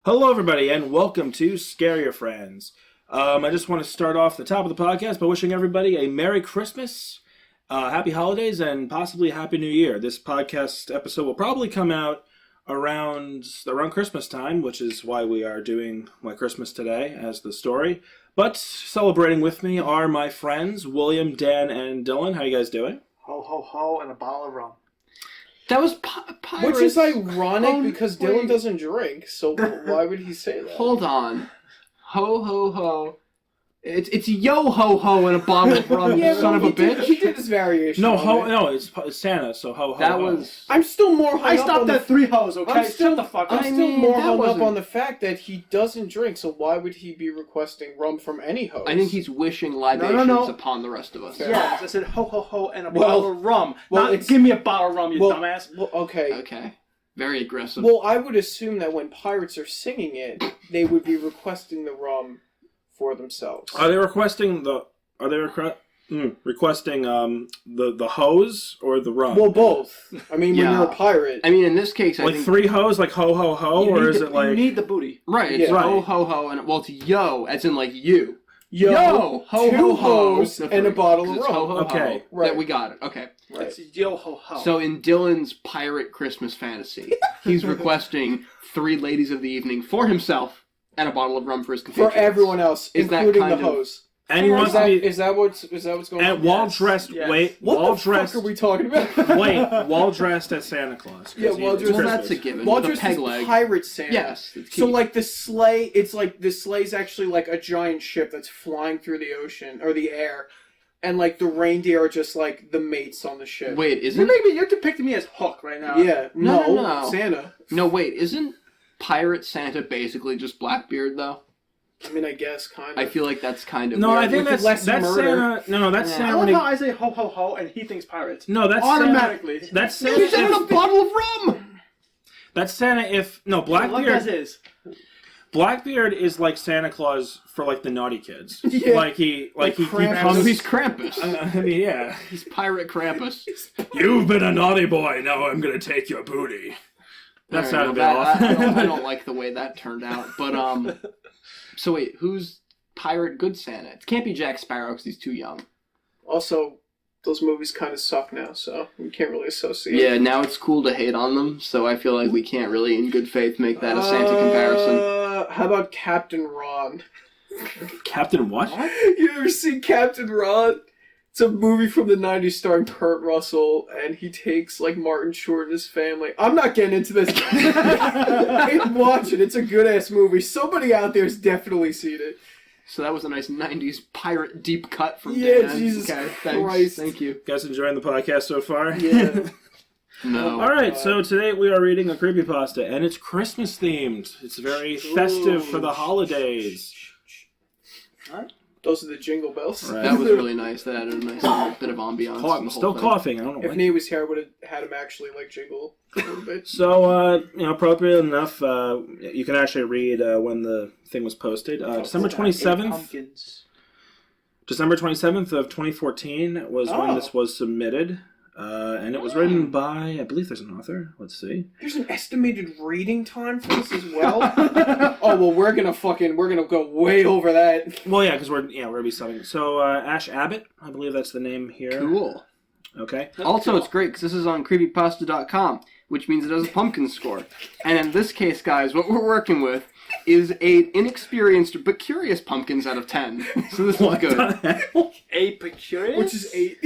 Hello, everybody, and welcome to Scare Your Friends. I just want to start off the top of the podcast by wishing everybody a Merry Christmas, Happy Holidays, and possibly a Happy New Year. This podcast episode will probably come out around Christmas time, which is why we are doing My Christmas Today as the story. But celebrating with me are my friends, William, Dan, and Dylan. How you guys doing? Ho, ho, ho, and a bottle of rum. That was pirates. Which is ironic because Dylan doesn't drink, so why would he say that? Hold on. Ho, ho, ho. It's yo ho ho and a bottle of rum, you son of a bitch. He did his variation. No, it's Santa, so ho, ho, that ho. was... I'm still more hung I up stopped on at 3 hoes, okay? Shut the fuck up. I'm still more hung up on the fact that he doesn't drink, so why would he be requesting rum from any host? I think he's wishing libations upon the rest of us. Yes, I said ho, ho, ho, and a bottle of rum. Well, Not give me a bottle of rum, you dumbass. Well, okay. Okay. Very aggressive. Well, I would assume that when pirates are singing it, they would be requesting the rum for themselves. Are they requesting requesting the hose or the rum? Well, both. I mean, when Yeah. you're a pirate. I mean, in this case, I like think... 3 hoes, like ho ho ho, or is it like... You need the booty. Right, it's Yeah. ho ho ho, and well, it's yo, as in like you. Yo, ho 2 ho ho. hoes and a bottle of It's rum. ho ho Okay. ho. Right. That we got it. Okay. Right. It's yo, ho, ho. So in Dylan's pirate Christmas fantasy, he's requesting 3 ladies of the evening for himself and a bottle of rum for his For compatriots. everyone else, Is that including kind the of- host. And he wants Is that, to be... is that what's going on? And while Yes. dressed... Yes. Wait, What while the dressed... fuck are we talking about? Wait, while dressed as Santa Claus. 'cause Yeah, while it's dressed- Well, Christmas. that's a given. While With a dressed peg as leg. pirate Santa. Yes. It's So key. like the sleigh, it's like the sleigh's actually like a giant ship that's flying through the ocean or the air, and like the reindeer are just like the mates on the ship. Wait, isn't... You're depicting me as Hook right now. Yeah, No. Santa. No, wait, isn't Pirate Santa basically just Blackbeard, though? I mean, I guess kind of. I feel like that's kind of No, weird. I think With that's less murder. Santa... No, that's Yeah. I Santa love when he... how I say ho, ho, ho, and he thinks pirates. No, that's Automatically. Santa... That's You said Santa... a bottle of rum! That's Santa if... No, Like as Blackbeard... is. Blackbeard is like Santa Claus for like the naughty kids. Yeah. Like he Krampus. comes... So he's Krampus. I mean, yeah. He's Pirate Krampus. You've been a naughty boy, now I'm gonna take your booty. That Alright, sounded well, off. I don't like the way that turned out. But, so wait, who's Pirate Good Santa? It can't be Jack Sparrow because he's too young. Also, those movies kind of suck now, so we can't really associate. Yeah, now it's cool to hate on them, so I feel like we can't really, in good faith, make that a Santa comparison. How about Captain Ron? Captain what? You ever seen Captain Ron? It's a movie from the 90s starring Kurt Russell, and he takes, like, Martin Short and his family. I'm not getting into this. Watch it. It's a good-ass movie. Somebody out there's definitely seen it. So that was a nice 90s pirate deep cut from Yeah, Dan. Jesus Okay, Christ. thanks. Thank you. Guys enjoying the podcast so far? Yeah. No. Alright, so today we are reading a creepypasta, and it's Christmas themed. It's very festive for the holidays. Those are the jingle bells. Right. That was really nice. That added a nice little bit of ambiance. to the whole Still thing. coughing, I don't know If why. Nate was here, I would have had him actually, like, jingle a little bit. So, appropriate enough, you can actually read when the thing was posted. December 27th. Pumpkins. December 27th of 2014 was when this was submitted. And it was written by, I believe there's an author. Let's see. There's an estimated reading time for this as well. Oh well, we're gonna go way over that. Well, yeah, because we're gonna be subbing. So Ash Abbott, I believe that's the name here. Cool. Okay. Also, it's great because this is on creepypasta.com, which means it has a pumpkin score. And in this case, guys, what we're working with is a inexperienced but curious pumpkins out of 10. So this is good. A Pecurious? Which is 8.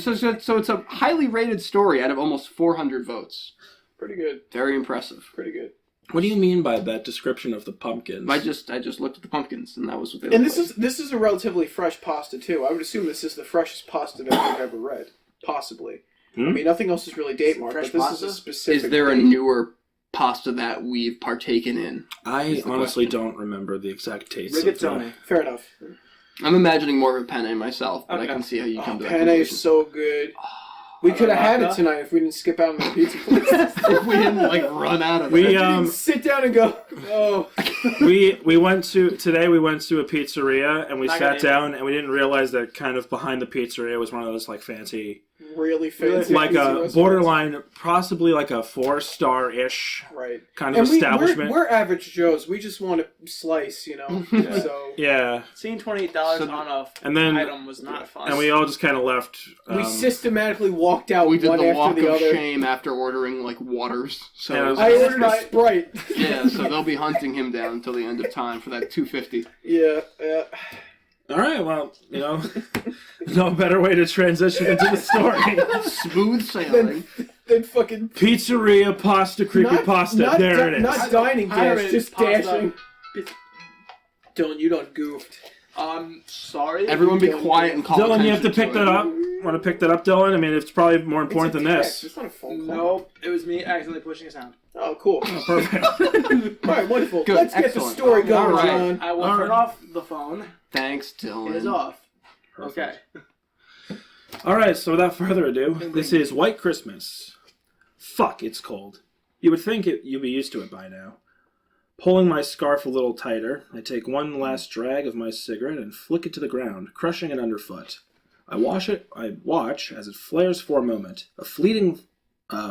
So it's a highly rated story out of almost 400 votes. Pretty good. Very impressive. Pretty good. What do you mean by that description of the pumpkins? I just looked at the pumpkins and that was what they And looked this is a relatively fresh pasta too. I would assume this is the freshest pasta that I've ever read. Possibly. I mean, nothing else is really date marked, Fresh but this pasta? is a specific. Is there a date. newer pasta that we've partaken in? I honestly question. don't remember the exact taste of the... Rigatoni. Fair enough. I'm imagining more of a penne myself, but I Okay. can see how you come to that Penne conclusion. is so good. We could have had it tonight if we didn't skip out on the pizza place. If we didn't run out of We, it. We didn't sit down and go, oh. we went to a pizzeria and we Not sat gonna- down and we didn't realize that kind of behind the pizzeria was one of those fancy really fancy. like pizza a restaurants. borderline, possibly like a 4-star-ish Right. kind of And establishment. we're average Joes. We just want a slice, you know? So Yeah, Seeing $28 So- on a and then item was not fun. and we all just kind of left. we systematically walked out We did one the after walk the of other. shame after ordering like waters. So Yeah, it was- I ordered a Sprite. yeah, so they'll be hunting him down until the end of time for that $2.50. Yeah. All right, well, no better way to transition into the story. Smooth sailing. Then fucking Pizzeria, pasta, creepypasta. There it is. Not dining dash, Pirate just pasta. dashing. Dylan, you done goofed. Sorry. Everyone be quiet and call Dylan, you have to attention pick to that it. up. Want to pick that up, Dylan? I mean, it's probably more important than Text. this. It's not a phone call. Nope, it was me accidentally pushing a sound. Oh, cool. Perfect. All right, wonderful. Good, Let's get the excellent. story going, All right. John. I will All turn right. off the phone. Thanks, Dylan. It is off. Okay. All right, so without further ado, this is White Christmas. Fuck, it's cold. You would think you'd be used to it by now. Pulling my scarf a little tighter, I take one last drag of my cigarette and flick it to the ground, crushing it underfoot. I watch as it flares for a moment, a fleeting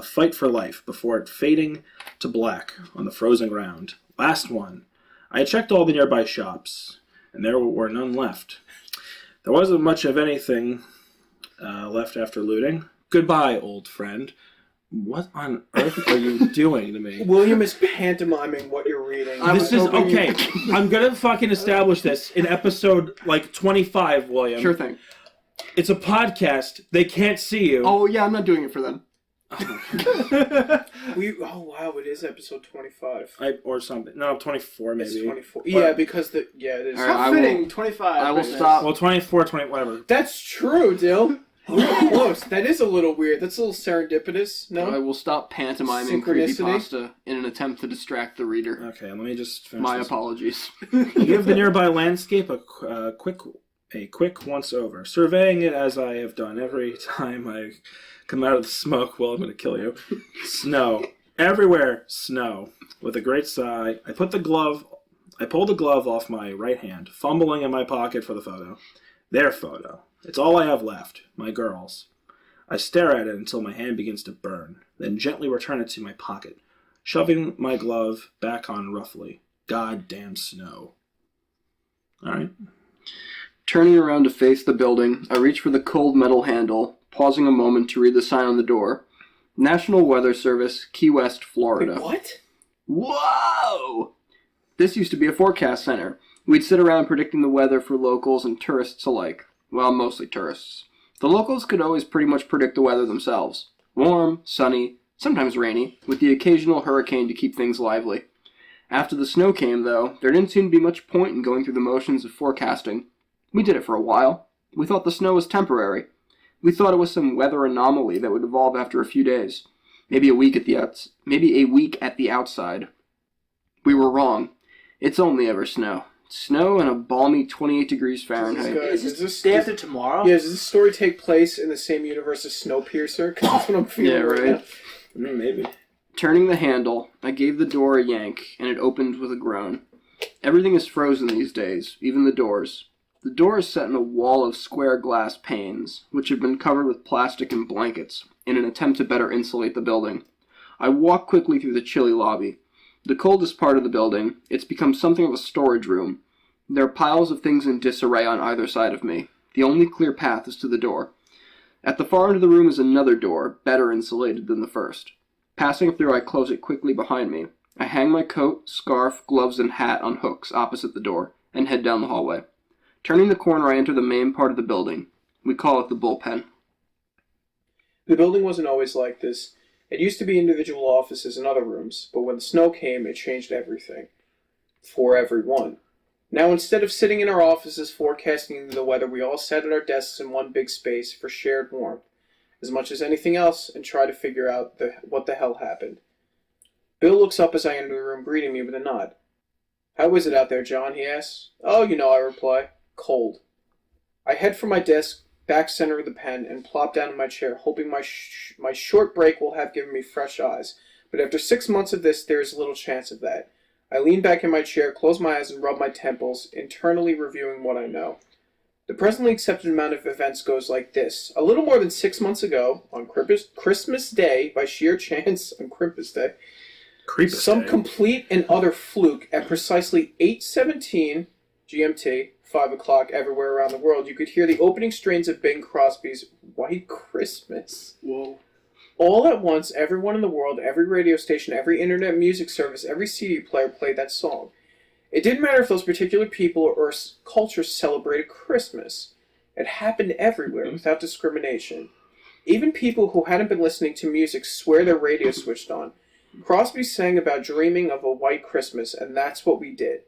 fight for life before it fading to black on the frozen ground. Last one. I checked all the nearby shops, and there were none left. There wasn't much of anything left after looting. Goodbye, old friend. What on earth are you doing to me? William is pantomiming what you're reading. This is okay. I'm gonna fucking establish this in episode like 25, William. Sure thing. It's a podcast. They can't see you. Oh, yeah, I'm not doing it for them. Oh wow, it is episode 25. Or something. No, 24 maybe. It's 24. Yeah, because it is. All right, How fitting, 25. I will Christmas. stop. Well, 24, 20, whatever. That's true, Dill. You're close. That is a little weird. That's a little serendipitous. I No. will stop pantomiming Synchronicity? creepypasta in an attempt to distract the reader. Okay, let me just finish My this. apologies. Give the nearby landscape a quick once-over, surveying it as I have done every time I come out of the smoke. Well, I'm going to kill you. Snow. Everywhere, snow. With a great sigh, I pulled the glove off my right hand, fumbling in my pocket for the photo. Their photo. It's all I have left. My girl's. I stare at it until my hand begins to burn, then gently return it to my pocket, shoving my glove back on roughly. Goddamn snow. Alright. Turning around to face the building, I reach for the cold metal handle, pausing a moment to read the sign on the door. National Weather Service, Key West, Florida. Wait, what? Whoa! This used to be a forecast center. We'd sit around predicting the weather for locals and tourists alike. Well, mostly tourists. The locals could always pretty much predict the weather themselves. Warm, sunny, sometimes rainy, with the occasional hurricane to keep things lively. After the snow came, though, there didn't seem to be much point in going through the motions of forecasting. We did it for a while. We thought the snow was temporary. We thought it was some weather anomaly that would evolve after a few days. Maybe a week at the outside. We were wrong. It's only ever snow. Snow and a balmy 28 degrees Fahrenheit. Is this day after tomorrow? Yeah, does this story take place in the same universe as Snowpiercer? Because that's what I'm feeling Yeah, right. now. Maybe. Turning the handle, I gave the door a yank, and it opened with a groan. Everything is frozen these days, even the doors. The door is set in a wall of square glass panes, which have been covered with plastic and blankets, in an attempt to better insulate the building. I walk quickly through the chilly lobby. The coldest part of the building, it's become something of a storage room. There are piles of things in disarray on either side of me. The only clear path is to the door. At the far end of the room is another door, better insulated than the first. Passing through, I close it quickly behind me. I hang my coat, scarf, gloves, and hat on hooks opposite the door, and head down the hallway. Turning the corner, I enter the main part of the building. We call it the bullpen. The building wasn't always like this. It used to be individual offices and other rooms, but when the snow came, it changed everything. For everyone. Now, instead of sitting in our offices forecasting the weather, we all sat at our desks in one big space for shared warmth, as much as anything else, and try to figure out what the hell happened. Bill looks up as I enter the room, greeting me with a nod. "How is it out there, John?" he asks. "Oh, you know," I reply. "Cold." I head for my desk, back center of the pen, and plop down in my chair, hoping my short break will have given me fresh eyes. But after 6 months of this, there is little chance of that. I lean back in my chair, close my eyes, and rub my temples, internally reviewing what I know. The presently accepted amount of events goes like this. A little more than 6 months ago, on Christmas Day, by sheer chance, on Christmas Day, some complete and utter fluke, at precisely 8:17 GMT, 5 o'clock everywhere around the world, you could hear the opening strains of Bing Crosby's White Christmas. Whoa. All at once, everyone in the world, every radio station, every internet music service, every CD player played that song. It didn't matter if those particular people or cultures celebrated Christmas. It happened everywhere without discrimination. Even people who hadn't been listening to music swear their radio switched on. Crosby sang about dreaming of a white Christmas, and that's what we did.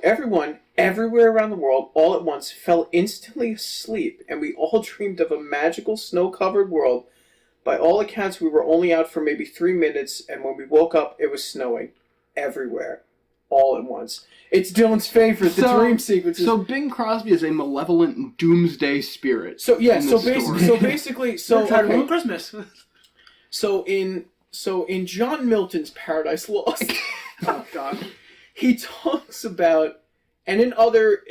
Everyone, everywhere around the world, all at once, fell instantly asleep, and we all dreamed of a magical, snow-covered world. By all accounts, we were only out for maybe 3 minutes, and when we woke up, it was snowing. Everywhere. All at once. It's Dylan's favorite, the dream sequences. So Bing Crosby is a malevolent doomsday spirit. So basically, Ruin Christmas. So in John Milton's Paradise Lost, Oh God. he talks about, and in other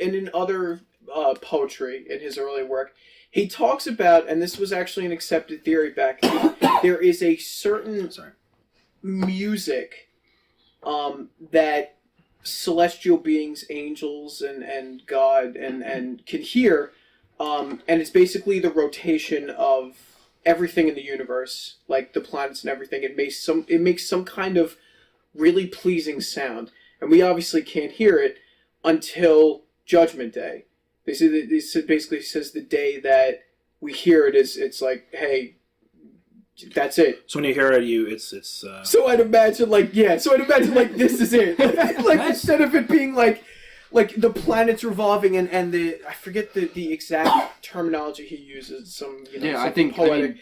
poetry in his early work, he talks about, and this was actually an accepted theory back then, there is a certain music that celestial beings, angels, and God and can hear, and it's basically the rotation of everything in the universe, like the planets and everything. It makes some kind of really pleasing sound, and we obviously can't hear it until Judgment Day. This basically says the day that we hear it it's like, hey, that's it. So when you hear it, it's. So I'd imagine like this is it. Like instead of it being like the planets revolving and the, I forget the exact terminology he uses. Some I think poetic.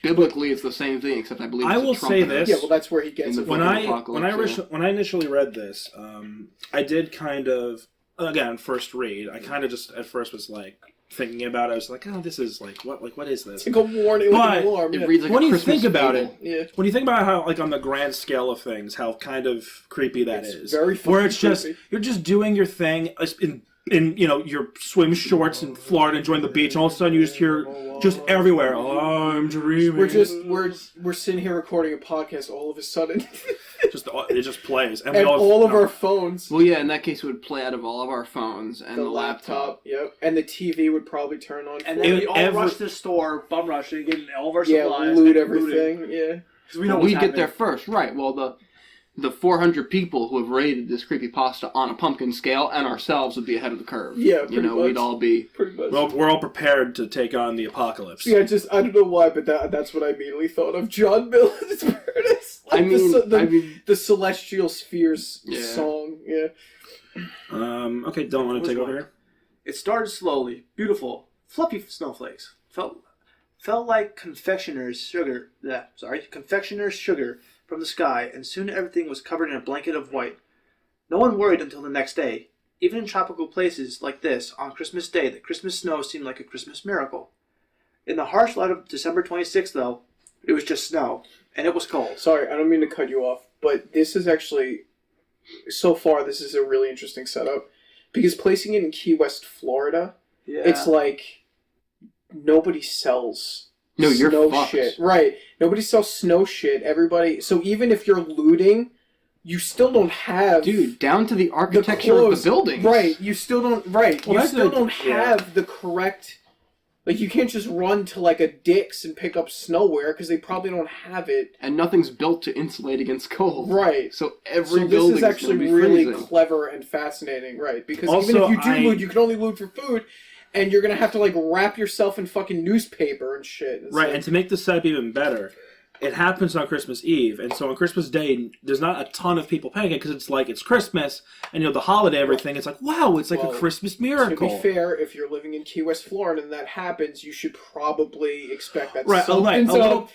Biblically it's the same thing, except I believe I it's will say this. Yeah, well that's where he gets it. When I initially read this, I did kind of, again, first read. I kind of just at first was like thinking about it. I was like, oh, this is like what is this? It's like a warning, like an alarm. It reads like when a you Christmas think about fable. when you think about how, like, on the grand scale of things, how kind of creepy that It's is. very where it's creepy. just you're just doing your thing in your swim shorts in Florida, enjoying the beach, and all of a sudden you just hear just everywhere, oh, I'm dreaming. We're sitting here recording a podcast. All of a sudden, it just plays, and all of our phones. Well, yeah, in that case, it would play out of all of our phones and the laptop. Yep, and the TV would probably turn on. And then we all rush to the store, bum rush, and get all of our supplies. Loot everything. Yeah, because we get there first, right? Well, the 400 people who have rated this creepypasta on a pumpkin scale and ourselves would be ahead of the curve. Yeah, pretty much. We'd all be pretty much. Well, we're all prepared to take on the apocalypse. Yeah, I don't know why, but that's what I immediately thought of. John Milton's Paradise. Like the Celestial Spheres song. Yeah. Okay, don't want to take over here. It started slowly, beautiful, fluffy snowflakes. Felt like confectioner's sugar from the sky, and soon everything was covered in a blanket of white. No one worried until the next day. Even in tropical places like this, on Christmas Day, the Christmas snow seemed like a Christmas miracle. In the harsh light of December 26th, though, it was just snow, and it was cold. Sorry, I don't mean to cut you off, but this is actually, so far, this is a really interesting setup. Because placing it in Key West, Florida, it's like nobody sells snow shit. Right. Nobody sells snow shit. Everybody. So even if you're looting, you still don't have. Dude, down to the architecture of the buildings. Right. You still don't. Right. Well, you still don't have the correct. Like, you can't just run to like a Dick's and pick up snowwear because they probably don't have it. And nothing's built to insulate against cold. Right. So every building is actually really freezing. Clever and fascinating. Right. Because also, even if you do loot, you can only loot for food. And you're going to have to, like, wrap yourself in fucking newspaper and shit. Right, and to make the setup even better, it happens on Christmas Eve, and so on Christmas Day, there's not a ton of people panicking, because it's like, it's Christmas, and, the holiday, everything, it's like, wow, it's like a Christmas miracle. To be fair, if you're living in Key West, Florida, and that happens, you should probably expect that. Right, a little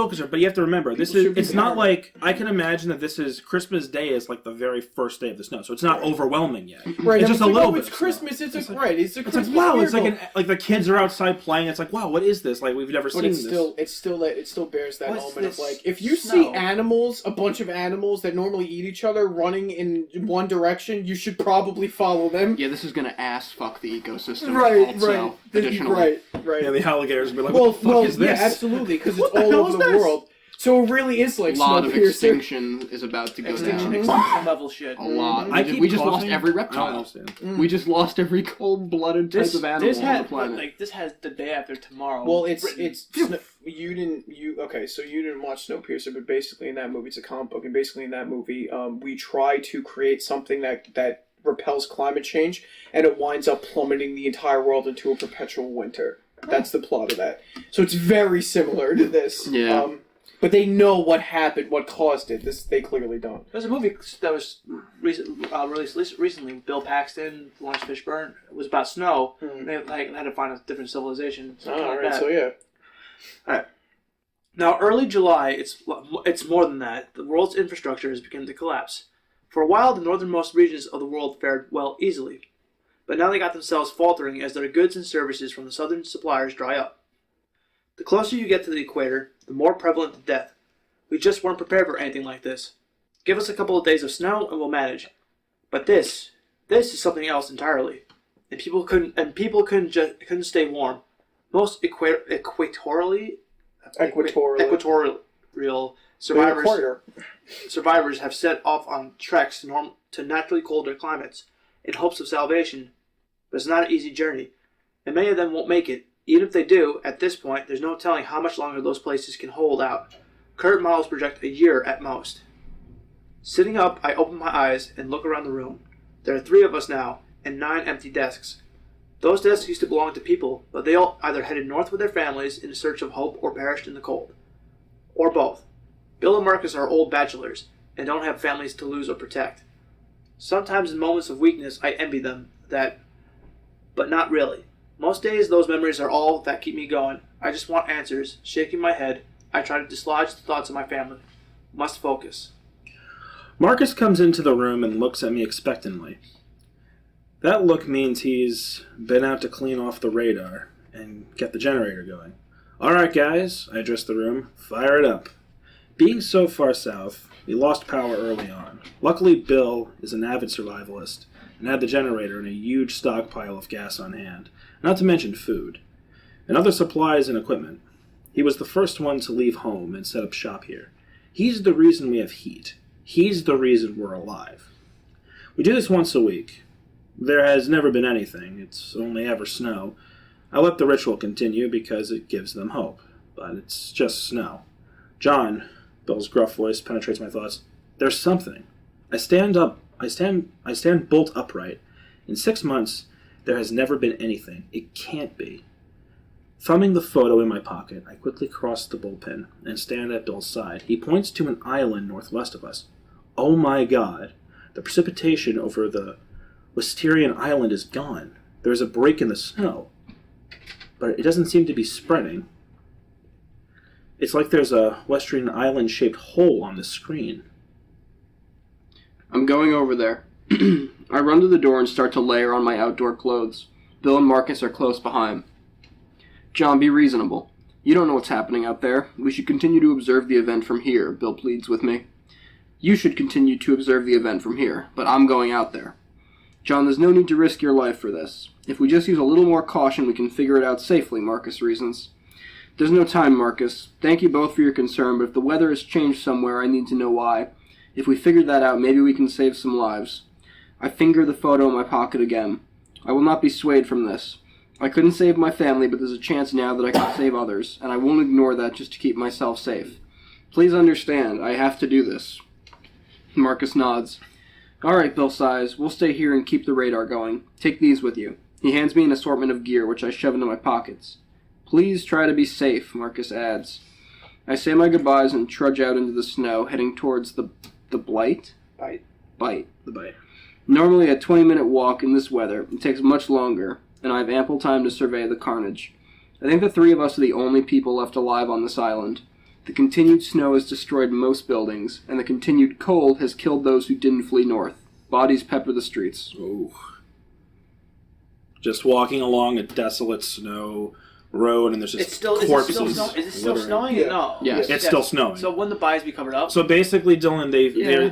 concerned, but you have to remember, it's not like, I can imagine that this is, Christmas Day is like the very first day of the snow, so it's not overwhelming yet. Right, it's just a little bit. It's Christmas, it's a Christmas like, wow, it's like, the kids are outside playing, it's like, wow, what is this? Like, we've never seen this. It still bears that element of it's like if you snow. see animals, a bunch of animals that normally eat each other running in one direction, you should probably follow them. Yeah, this is gonna ass fuck the ecosystem. Right, also, Additionally. right. Yeah, the alligators will be like, what the fuck is this? Yeah, absolutely, because What it's the all hell over is the this? world. So it really is like A lot of Snowpiercer. extinction is about to go Extinction down. level shit. A lot. I We just lost coughing. every I don't reptile. understand. We just lost every cold-blooded type of animal This on the had planet. this has the day after tomorrow. Well, written. so you didn't watch Snowpiercer, but basically in that movie, it's a comic book, and basically in that movie, we try to create something that repels climate change, and it winds up plummeting the entire world into a perpetual winter. That's the plot of that. So it's very similar to this. Yeah. But they know what happened, what caused it. This they clearly don't. There's a movie that was released recently. Bill Paxton, Lawrence Fishburne. It was about snow. Hmm. They had to find a different civilization. Oh, alright, so yeah. Alright. Now, early July, it's more than that. The world's infrastructure has begun to collapse. For a while, the northernmost regions of the world fared well easily. But now they got themselves faltering as their goods and services from the southern suppliers dry up. The closer you get to the equator, the more prevalent the death. We just weren't prepared for anything like this. Give us a couple of days of snow and we'll manage. But this is something else entirely. And people couldn't stay warm. Most equatorial survivors have set off on treks to naturally colder climates in hopes of salvation. But it's not an easy journey, and many of them won't make it. Even if they do, at this point, there's no telling how much longer those places can hold out. Current models project a year at most. Sitting up, I open my eyes and look around the room. There are 3 of us now, and 9 empty desks. Those desks used to belong to people, but they all either headed north with their families in search of hope or perished in the cold. Or both. Bill and Marcus are old bachelors, and don't have families to lose or protect. Sometimes in moments of weakness, I envy them that, but not really. Most days, those memories are all that keep me going. I just want answers. Shaking my head, I try to dislodge the thoughts of my family. Must focus. Marcus comes into the room and looks at me expectantly. That look means he's been out to clean off the radar and get the generator going. Alright guys, I address the room. Fire it up. Being so far south, we lost power early on. Luckily, Bill is an avid survivalist and had the generator and a huge stockpile of gas on hand, not to mention food, and other supplies and equipment. He was the first one to leave home and set up shop here. He's the reason we have heat. He's the reason we're alive. We do this once a week. There has never been anything. It's only ever snow. I let the ritual continue because it gives them hope, but it's just snow. John, Bill's gruff voice penetrates my thoughts. There's something. I stand bolt upright. In 6 months, there has never been anything. It can't be. Thumbing the photo in my pocket, I quickly cross the bullpen and stand at Bill's side. He points to an island northwest of us. Oh my god. The precipitation over the Wisterian Island is gone. There is a break in the snow. But it doesn't seem to be spreading. It's like there's a Western Island-shaped hole on the screen. I'm going over there. I run to the door and start to layer on my outdoor clothes. Bill and Marcus are close behind. John, be reasonable. You don't know what's happening out there. We should continue to observe the event from here, Bill pleads with me. You should continue to observe the event from here, but I'm going out there. John, there's no need to risk your life for this. If we just use a little more caution, we can figure it out safely, Marcus reasons. There's no time, Marcus. Thank you both for your concern, but if the weather has changed somewhere, I need to know why. If we figure that out, maybe we can save some lives. I finger the photo in my pocket again. I will not be swayed from this. I couldn't save my family, but there's a chance now that I can save others, and I won't ignore that just to keep myself safe. Please understand, I have to do this. Marcus nods. All right, Bill sighs. We'll stay here and keep the radar going. Take these with you. He hands me an assortment of gear, which I shove into my pockets. Please try to be safe, Marcus adds. I say my goodbyes and trudge out into the snow, heading towards the Blight? Bite. The bite. Normally a 20-minute walk in this weather, it takes much longer, and I have ample time to survey the carnage. I think the 3 of us are the only people left alive on this island. The continued snow has destroyed most buildings, and the continued cold has killed those who didn't flee north. Bodies pepper the streets. Ooh. Just walking along a desolate snow road, and there's just It's still corpses. is it still littering. snowing? Yeah. No. Yes. It's still snowing. So wouldn't the bodies be covered up? So basically, Dylan,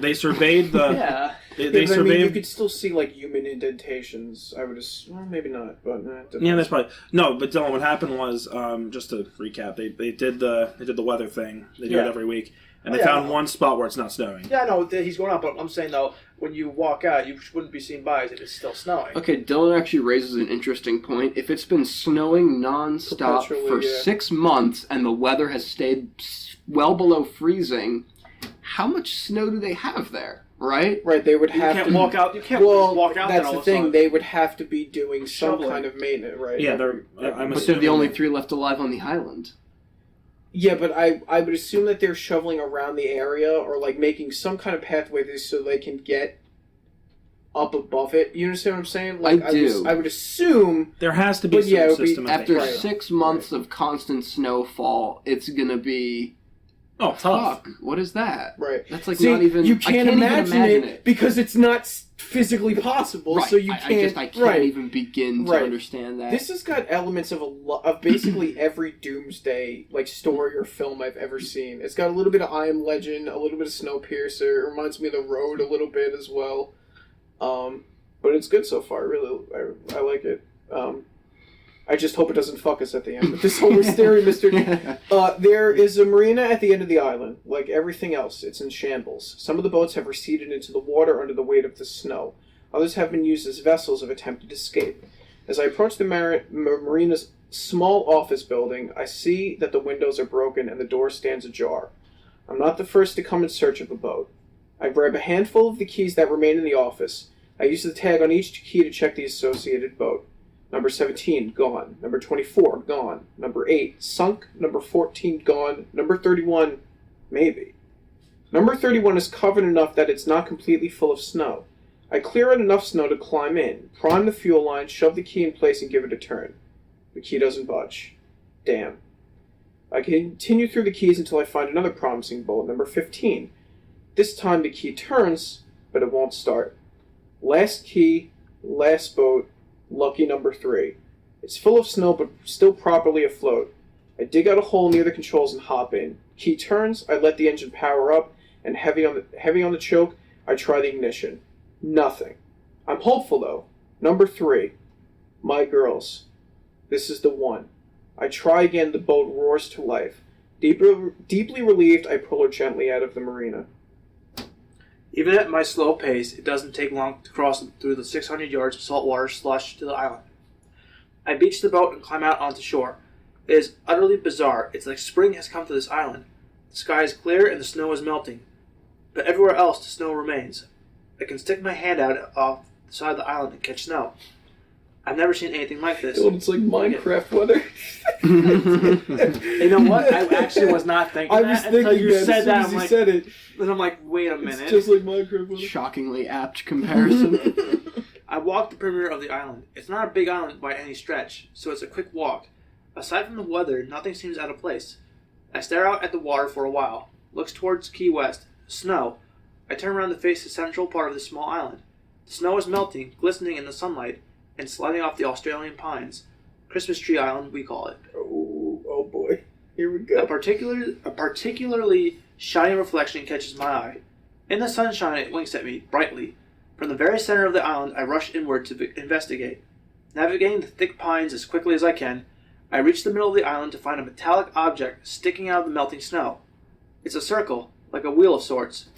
they surveyed the. yeah. They But I mean, surveyed. you could still see like human indentations. I would assume, well, maybe not, but Yeah, that's probably no. But Dylan, what happened was, just to recap, they did the weather thing. They do it Yeah. every week, and Oh, they yeah, found I know. one spot where it's not snowing. Yeah, no, he's going up, but I'm saying though, when you walk out, you wouldn't be seeing bodies if it's still snowing. Okay, Dylan actually raises an interesting point. If it's been snowing nonstop Perpetually, for yeah. 6 months and the weather has stayed well below freezing, how much snow do they have there, right? right. They would You have can't to walk out. You can't Well, just walk out. that's then all the of a thing. sudden. They would have to be doing some Shoveling. kind of maintenance, right? Yeah, I'm But they're assuming the only 3 left alive on the island. Yeah, but I would assume that they're shoveling around the area or like making some kind of pathway so they can get up above it. You understand what I'm saying? Like, I do. I would assume. there has to be But some yeah, it would be system. I think. After Right. 6 months of constant snowfall, it's gonna be Oh, tough. fuck. What is that? Right. That's like See, not even. you I can't even imagine it because it's not physically possible. Right. So you I can't. can't right. even begin to Right. understand that. This has got elements of of basically every Doomsday like story or film I've ever seen. It's got a little bit of I Am Legend, a little bit of Snowpiercer. It reminds me of The Road a little bit as well. But it's good so far. Really, I like it. I just hope it doesn't fuck us at the end with this whole mysterious mystery. There is a marina at the end of the island. Like everything else, it's in shambles. Some of the boats have receded into the water under the weight of the snow. Others have been used as vessels of attempted escape. As I approach the marina's small office building, I see that the windows are broken and the door stands ajar. I'm not the first to come in search of a boat. I grab a handful of the keys that remain in the office. I use the tag on each key to check the associated boat. Number 17, gone. Number 24, gone. Number 8, sunk. Number 14, gone. Number 31, maybe. Number 31 is covered enough that it's not completely full of snow. I clear out enough snow to climb in, prime the fuel line, shove the key in place, and give it a turn. The key doesn't budge. Damn. I continue through the keys until I find another promising bolt, number 15. This time the key turns, but it won't start. Last key, last boat, lucky number 3. It's full of snow, but still properly afloat. I dig out a hole near the controls and hop in. Key turns, I let the engine power up, and heavy on the choke, I try the ignition. Nothing. I'm hopeful though. Number 3. My girls. This is the one. I try again, the boat roars to life. Deeply relieved, I pull her gently out of the marina. Even at my slow pace, it doesn't take long to cross through the 600 yards of saltwater slush to the island. I beach the boat and climb out onto shore. It is utterly bizarre. It's like spring has come to this island. The sky is clear and the snow is melting. But everywhere else, the snow remains. I can stick my hand out off the side of the island and catch snow. I've never seen anything like this. It's like Minecraft weather. You know what? I actually was not thinking I was that until thinking you that said as soon that. as I'm you like, said it. then I'm like, wait a minute. It's just like Minecraft weather. Shockingly apt comparison. I walk the perimeter of the island. It's not a big island by any stretch, so it's a quick walk. Aside from the weather, nothing seems out of place. I stare out at the water for a while. Looks towards Key West. Snow. I turn around to face the central part of the small island. The snow is melting, glistening in the sunlight, and sliding off the Australian pines. Christmas Tree Island, we call it. Oh boy. Here we A go. particularly shiny reflection catches my eye. In the sunshine, it winks at me, brightly. From the very center of the island, I rush inward to investigate. Navigating the thick pines as quickly as I can, I reach the middle of the island to find a metallic object sticking out of the melting snow. It's a circle, like a wheel of sorts.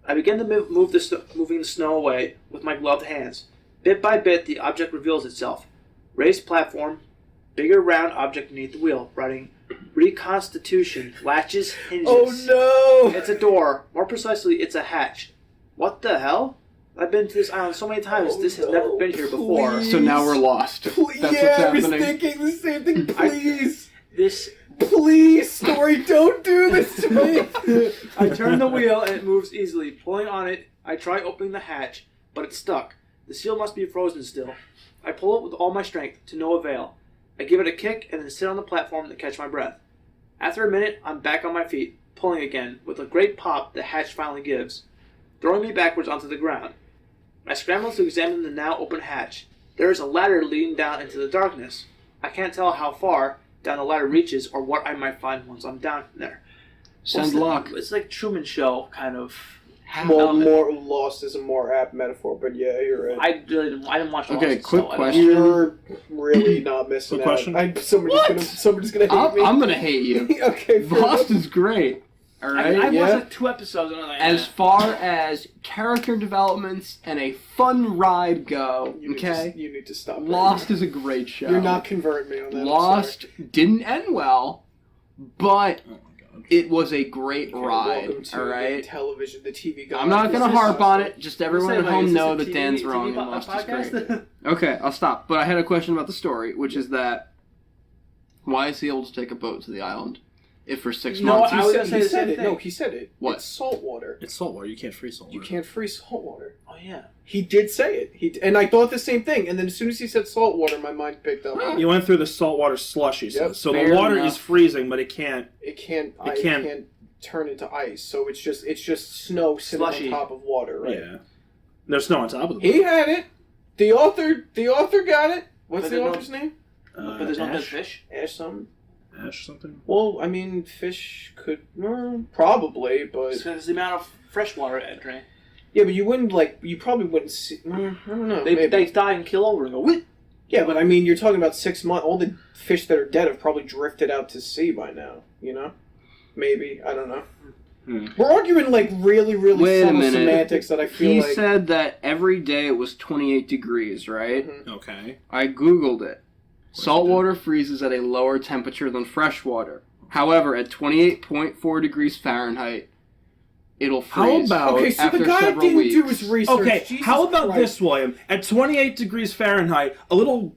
I begin to moving the snow away with my gloved hands. Bit by bit, the object reveals itself. Raised platform, bigger round object beneath the wheel, writing Reconstitution, latches, hinges. Oh no! It's a door. More precisely, it's a hatch. What the hell? I've been to this island so many times. This has never been here before. Please. So now we're lost. Please, That's yeah, what's I was happening. thinking the same thing. Please. Please. Story, don't do this to me. I turn the wheel and it moves easily. Pulling on it, I try opening the hatch, but it's stuck. The seal must be frozen still. I pull it with all my strength, to no avail. I give it a kick and then sit on the platform to catch my breath. After a minute, I'm back on my feet, pulling again. With a great pop, the hatch finally gives, throwing me backwards onto the ground. I scramble to examine the now open hatch. There is a ladder leading down into the darkness. I can't tell how far, down the ladder reaches or what I might find once I'm down there. Send luck. It's like Truman Show kind of. Well, more Lost is a more apt metaphor, but yeah, you're right. I didn't watch Lost. Okay, quick so I don't- question. You're really not missing Quick question? out. Somebody's gonna hate me. I'm gonna hate you. Okay, fair Lost enough. is great. All right. I Yeah. watched like 2 episodes and I'm like, As far as character developments and a fun ride go, You okay, need to stop. Lost is a great show. You're not converting me on that. I'm Lost didn't end well, but Oh my god. it was a great sorry. ride. Welcome to all the right. television, the TV guy. I'm not gonna Is this- harp on it. Just everyone Say, at like, home is this know a that Dan's TV wrong and Lost is podcast? great. Okay, I'll stop. But I had a question about the story, which is that why is he able to take a boat to the island if for 6 No, months? I was He gonna say the said same it. thing. No, he said it. What? It's salt water. It's saltwater. You can't freeze saltwater. You can't freeze salt water. Oh yeah. He did say it. And I thought the same thing. And then as soon as he said salt water, my mind picked up. You went through the saltwater slushy, Yep, so the fair water enough. is freezing, but it can't. It can't. It It can't- can't turn into ice. So it's just snow sitting Slushy. on top of water. Right. Yeah. There's snow on top of the He had it. The author got it. What's But the there's no- author's name? But there's no dead ash? fish. Ash something. Ash something. Well, I mean, fish could probably, but Because the amount of fresh water entering. yeah, but you probably wouldn't see. I don't know. They maybe. die and kill over and go, "What?" Yeah, but I mean, you're talking about 6 months. All the fish that are dead have probably drifted out to sea by now. You know, maybe I don't know. We're arguing like really, really Wait a subtle minute. semantics that I feel He like. said that every day it was 28 degrees, right? Mhm. Okay. I googled it. course Salt you did. water freezes at a lower temperature than fresh water. However, at 28.4 degrees Fahrenheit, it'll How freeze about- Okay, so after the guy several didn't weeks. do his research. Okay. Jesus How about Christ. this, William? At 28 degrees Fahrenheit, a little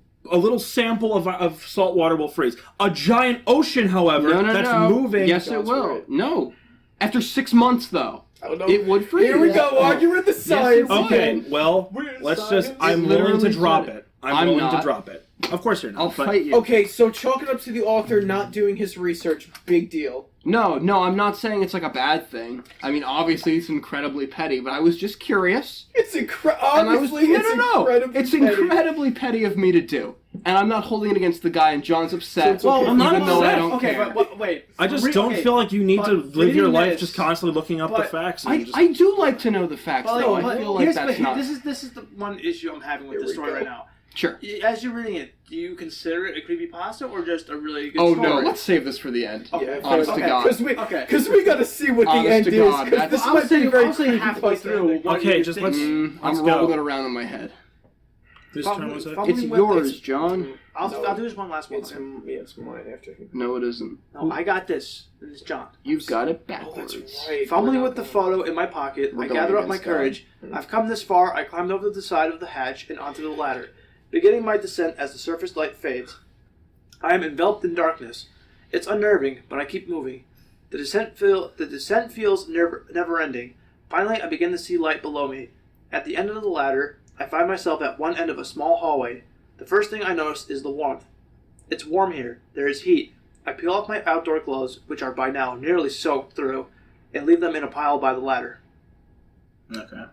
sample of salt water will freeze. A giant ocean, however, No, that's no. moving. Yes, it God's will. right. No. After 6 months, though, I don't know. it would freeze. Here we go, arguing the science. would. Okay, well, We're let's science. just. I'm It willing to literally drop said it. I'm I'm willing to not. drop it. Of course you're not. I'll but fight you. Okay, so chalk it up to the author not doing his research. Big deal. No, I'm not saying it's like a bad thing. I mean, obviously it's incredibly petty, but I was just curious. It's And I was obviously it's incredibly It's petty. incredibly petty of me to do, and I'm not holding it against the guy. And John's upset. So it's okay. Well, I'm not even though I upset. don't Okay, care. but wait. I just Re- don't okay, feel like you need but to live your reading life this- just constantly looking up the but facts. And I, just, I do like to know the facts, But, though. I but feel like here's- that's but not This is the one issue I'm having with Here the we story go. right now. sure. As you're reading it, do you consider it a creepypasta or just a really good Oh story? no, let's save this for the end. Okay. Honest to God. Because we got to see what Honest the end to is. God, 'Cause that's- this I'm might be saying, very I'm saying halfway through. what Okay, you just think. let's- I'm go. rolling it around in my head. whose Fuck turn me- was it? fuck It's me with yours, this. John. I'll No. do this one last one. It's, okay? it's mine after him. No, it isn't. No, I got this. This is John. You've got it Oh, backwards. that's right. Fumbling We're with the not- photo in my pocket, We're I going gather up my against God. courage. I've come this far. I climbed over the side of the hatch and onto the ladder, beginning my descent as the surface light fades. I am enveloped in darkness. It's unnerving, but I keep moving. The descent feels never-ending. Finally, I begin to see light below me. At the end of the ladder, I find myself at one end of a small hallway. The first thing I notice is the warmth. It's warm here. There is heat. I peel off my outdoor clothes, which are by now nearly soaked through, and leave them in a pile by the ladder. Okay.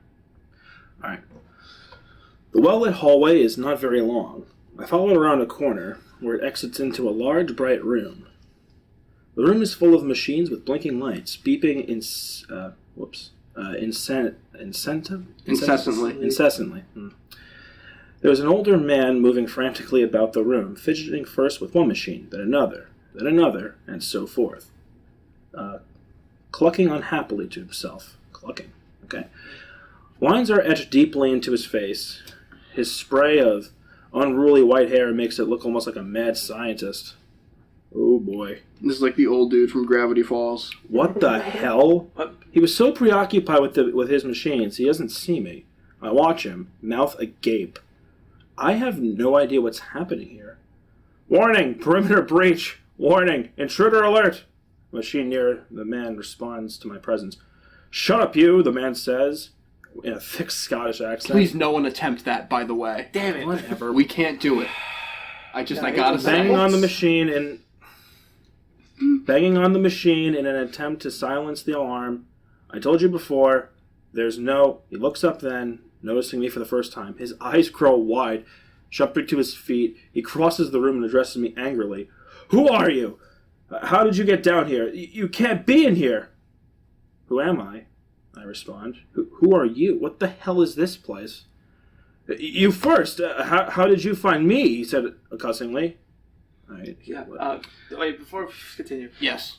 Alright. The well-lit hallway is not very long. I follow it around a corner, where it exits into a large, bright room. The room is full of machines with blinking lights, beeping incessantly. There is an older man moving frantically about the room, fidgeting first with one machine, then another, and so forth. Clucking unhappily to himself. Clucking. Okay. Lines are etched deeply into his face. His spray of unruly white hair makes it look almost like a mad scientist. Oh boy. This is like the old dude from Gravity Falls. What the hell? What? He was so preoccupied with his machines, he doesn't see me. I watch him, mouth agape. I have no idea what's happening here. Warning! Perimeter breach! Warning! Intruder alert! The machine near the man responds to my presence. Shut up, you, the man says, in a thick Scottish accent. Please, no one attempt that, by the way. Damn it. Whatever. We can't do it. I gotta say. Banging on the machine in an attempt to silence the alarm. I told you before, there's no... He looks up then, noticing me for the first time. His eyes grow wide. Jumping to his feet, he crosses the room and addresses me angrily. Who are you? How did you get down here? You can't be in here. Who am I? I respond. Who are you? What the hell is this place? You first. How did you find me? He said accusingly. Right. Yeah. Wait, before we continue. Yes.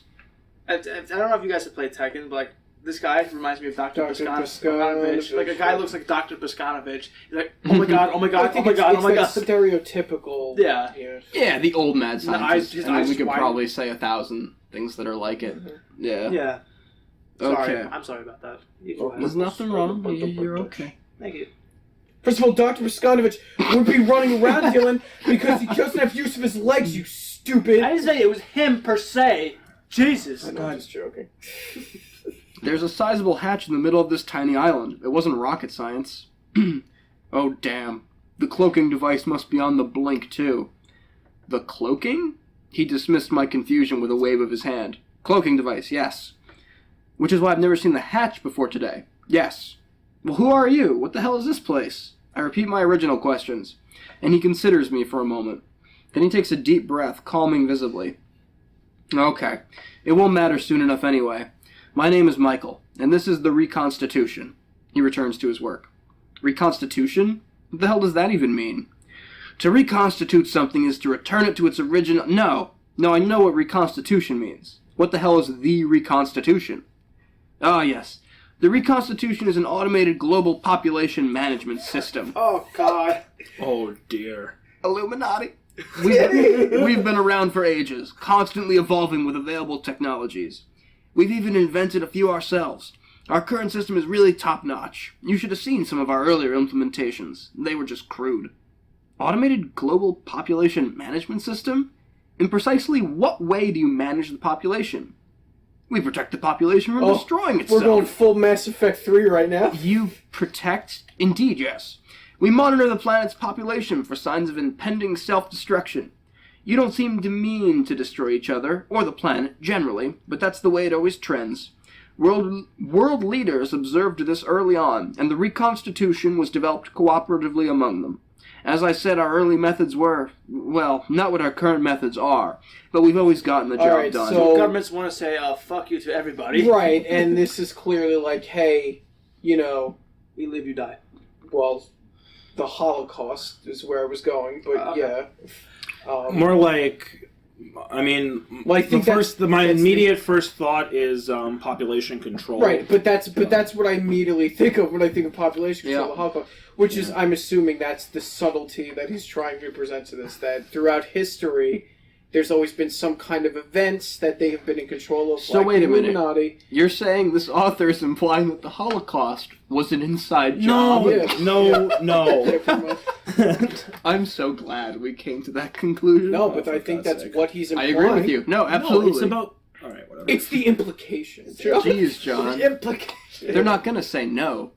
I don't know if you guys have played Tekken, but like this guy reminds me of Dr. Dr. Paskanovich. Like a guy looks like Dr. Paskanovich. He's like, oh my god, oh my I god, oh think my god, oh my god. it's that stereotypical. Yeah. Yeah, the old mad scientist. his I mean, eyes we could wide. probably say 1,000 things that are like it. Yeah. Yeah. Sorry. Okay. I'm sorry about that. You go ahead. There's nothing wrong. You're okay. Thank you. First of all, Dr. Paskanovich would be running around, Dylan, because he doesn't have use of his legs, you stupid. I didn't say it was him per se. Jesus. I know, I'm just joking. There's a sizable hatch in the middle of this tiny island. It wasn't rocket science. Oh, damn. The cloaking device must be on the blink, too. The cloaking? He dismissed my confusion with a wave of his hand. Cloaking device, yes. Which is why I've never seen the hatch before today. Yes. Well, who are you? What the hell is this place? I repeat my original questions, and he considers me for a moment. Then he takes a deep breath, calming visibly. Okay. It won't matter soon enough anyway. My name is Michael, and this is the Reconstitution. He returns to his work. Reconstitution? What the hell does that even mean? To reconstitute something is to return it to its original... No, I know what reconstitution means. What the hell is the Reconstitution? Ah, yes. The Reconstitution is an automated global population management system. Oh, God. Oh, dear. Illuminati. We've been around for ages, constantly evolving with available technologies. We've even invented a few ourselves. Our current system is really top-notch. You should have seen some of our earlier implementations. They were just crude. Automated global population management system? In precisely what way do you manage the population? We protect the population from destroying itself. We're going full Mass Effect 3 right now. You protect? Indeed, yes. We monitor the planet's population for signs of impending self-destruction. You don't seem to mean to destroy each other, or the planet, generally, but that's the way it always trends. World leaders observed this early on, and the Reconstitution was developed cooperatively among them. As I said, our early methods were, well, not what our current methods are, but we've always gotten the job done. so- Governments want to say, fuck you to everybody. Right, and this is clearly like, hey, you know, We live, you die. well, the Holocaust is where I was going, but Okay. yeah. More like, I mean, Well, I think my that's immediate first thought is population control. Right, but that's what I immediately think of when I think of population control, Yeah. the Holocaust, which is, I'm assuming that's the subtlety that he's trying to present to this, that throughout history, there's always been some kind of events that they have been in control of, So like wait a the minute. Illuminati. You're saying this author is implying that the Holocaust was an inside No, job? Yeah. no. Yeah, pretty much. I'm so glad we came to that conclusion. No, but for I think God's that's sake. what he's I implying. agree with you. No, absolutely. No, it's about. All right, whatever. It's the implication. Joe. Jeez, John. The implication. They're not gonna say no.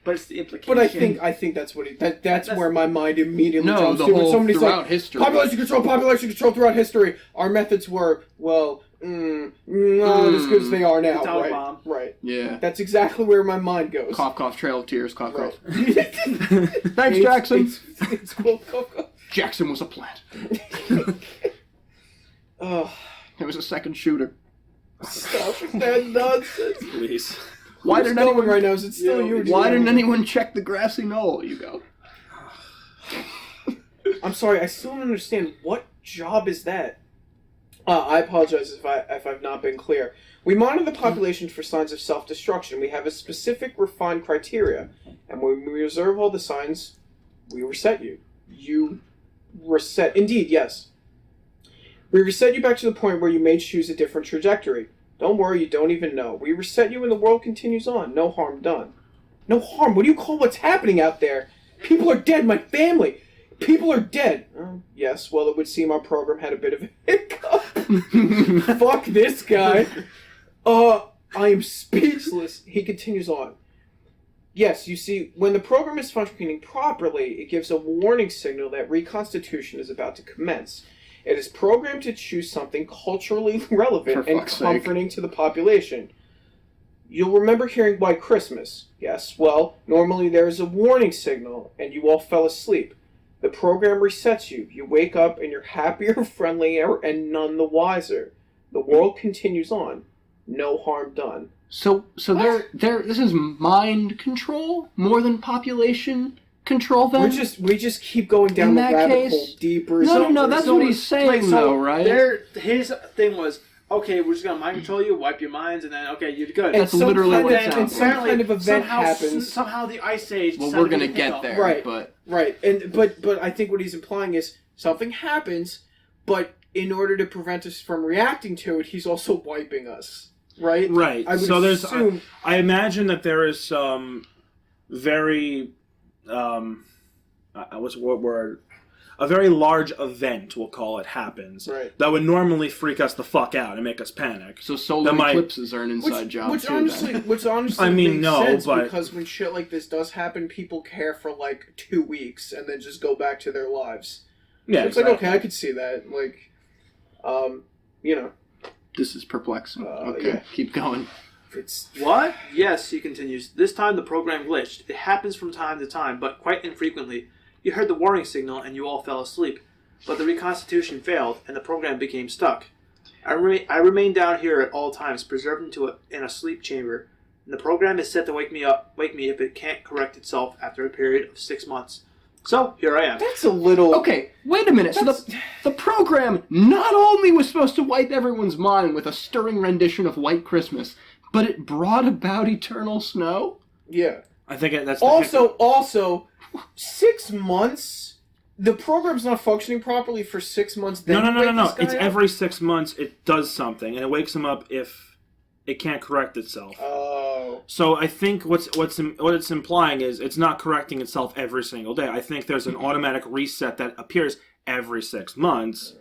But it's the implication. But I think that's what that's where my mind immediately No, jumps the to. When whole somebody's throughout like, history. population control throughout history. Our methods were, well, not as good as they are now. Tower Right, bomb. right. Yeah. That's exactly where my mind goes. Cough, cough, trail of tears, cough, Right. cough. Thanks, Jackson. It's cool. Cool. Jackson was a plant. Oh, It was a second shooter. stop with that nonsense. Please. Why Who's didn't going anyone? right now? Is it still you? Or do Why you didn't know? anyone check the grassy knoll? You go. I'm sorry. I still don't understand. What job is that? I apologize if I've not been clear. We monitor the population for signs of self-destruction. We have a specific refined criteria, and when we observe all the signs, we reset you. You reset. Indeed, yes. We reset you back to the point where you may choose a different trajectory. Don't worry, you don't even know. We reset you and the world continues on. No harm done. No harm? What do you call what's happening out there? People are dead, my family! People are dead! Yes, well, it would seem our program had a bit of a hiccup. Fuck this guy. I am speechless. He continues on. Yes, you see, when the program is functioning properly, it gives a warning signal that reconstitution is about to commence. It is programmed to choose something culturally relevant For and fuck's sake. comforting to the population. You'll remember hearing White Christmas. Yes, well, normally there is a warning signal, and you all fell asleep. The program resets you. You wake up and you're happier, friendlier, and none the wiser. The world continues on. No harm done. So this is mind control more than population control. Then We just keep going down In the that rabbit case- hole deeper. No, that's what he's saying, though, right? His thing was, okay, we're just gonna mind control you, wipe your minds, and then okay, you're good. That's literally what it and sounds some like. kind of event happens. Somehow the Ice Age. Well, decided we're gonna to pick get up. there, Right. but Right, and but I think what he's implying is something happens, but in order to prevent us from reacting to it, he's also wiping us. Right. Right. I would So there's. assume. I imagine that there is some very. What word? A very large event, we'll call it, happens. Right. That would normally freak us the fuck out and make us panic. so solar That might- eclipses are an inside job Which too. honestly, then. I mean, makes no, sense but- because when shit like this does happen, people care for like 2 weeks and then just go back to their lives. Yeah, So it's exactly. like, okay, I could see that. Like, you know, This is perplexing. Okay, yeah. keep going. it's What? Yes, he continues. This time the program glitched. It happens from time to time, but quite infrequently. You heard the warning signal and you all fell asleep. But the reconstitution failed and the program became stuck. I remain down here at all times, preserved in a sleep chamber. And the program is set to wake me if it can't correct itself after a period of 6 months. So, here I am. that's a little Okay, wait a minute. So the program not only was supposed to wipe everyone's mind with a stirring rendition of White Christmas, but it brought about eternal snow? yeah. I think that's the Also, 6 months. The program's not functioning properly for 6 months. Then No. wake this guy It's up? every 6 months it does something, and it wakes him up if it can't correct itself. Oh. So I think what it's implying is it's not correcting itself every single day. I think there's an automatic reset that appears every 6 months,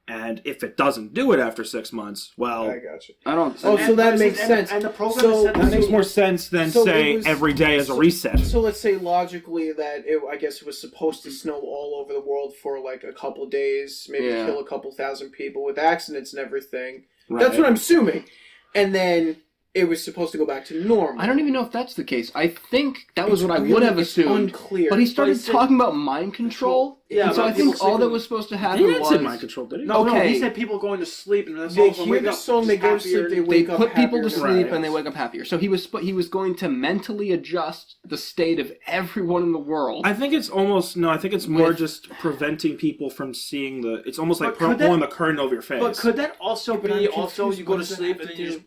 and if it doesn't do it after 6 months, well, I got you. I don't. Oh, so that makes sense. And the program So- is set to that makes more sense than So say it was- every day as a reset. So let's say logically that I guess it was supposed to snow all over the world for like a couple days, maybe Yeah. kill a couple thousand people with accidents and everything. Right. That's what I'm assuming. And then it was supposed to go back to normal. I don't even know if that's the case. I think that was It's what I really- would have it's assumed. unclear. But he started But he said- talking about mind control. Yeah, and so about I think people all that sleeping. was supposed to He happen didn't was say mind control, did he? No, Okay. he said people going to sleep and then They all of a sudden hear wake the up song, just they go to happier sleep, they and- wake they up put people happier to than sleep Right. and they wake up happier. So he was going to mentally adjust the state of everyone in the world. I think it's almost I think it's more With- just preventing people from seeing the. It's almost like But could pulling that- the curtain over your face. But could that also Yeah, but I'm be also confused. you go What to does that sleep have and to then you do? just,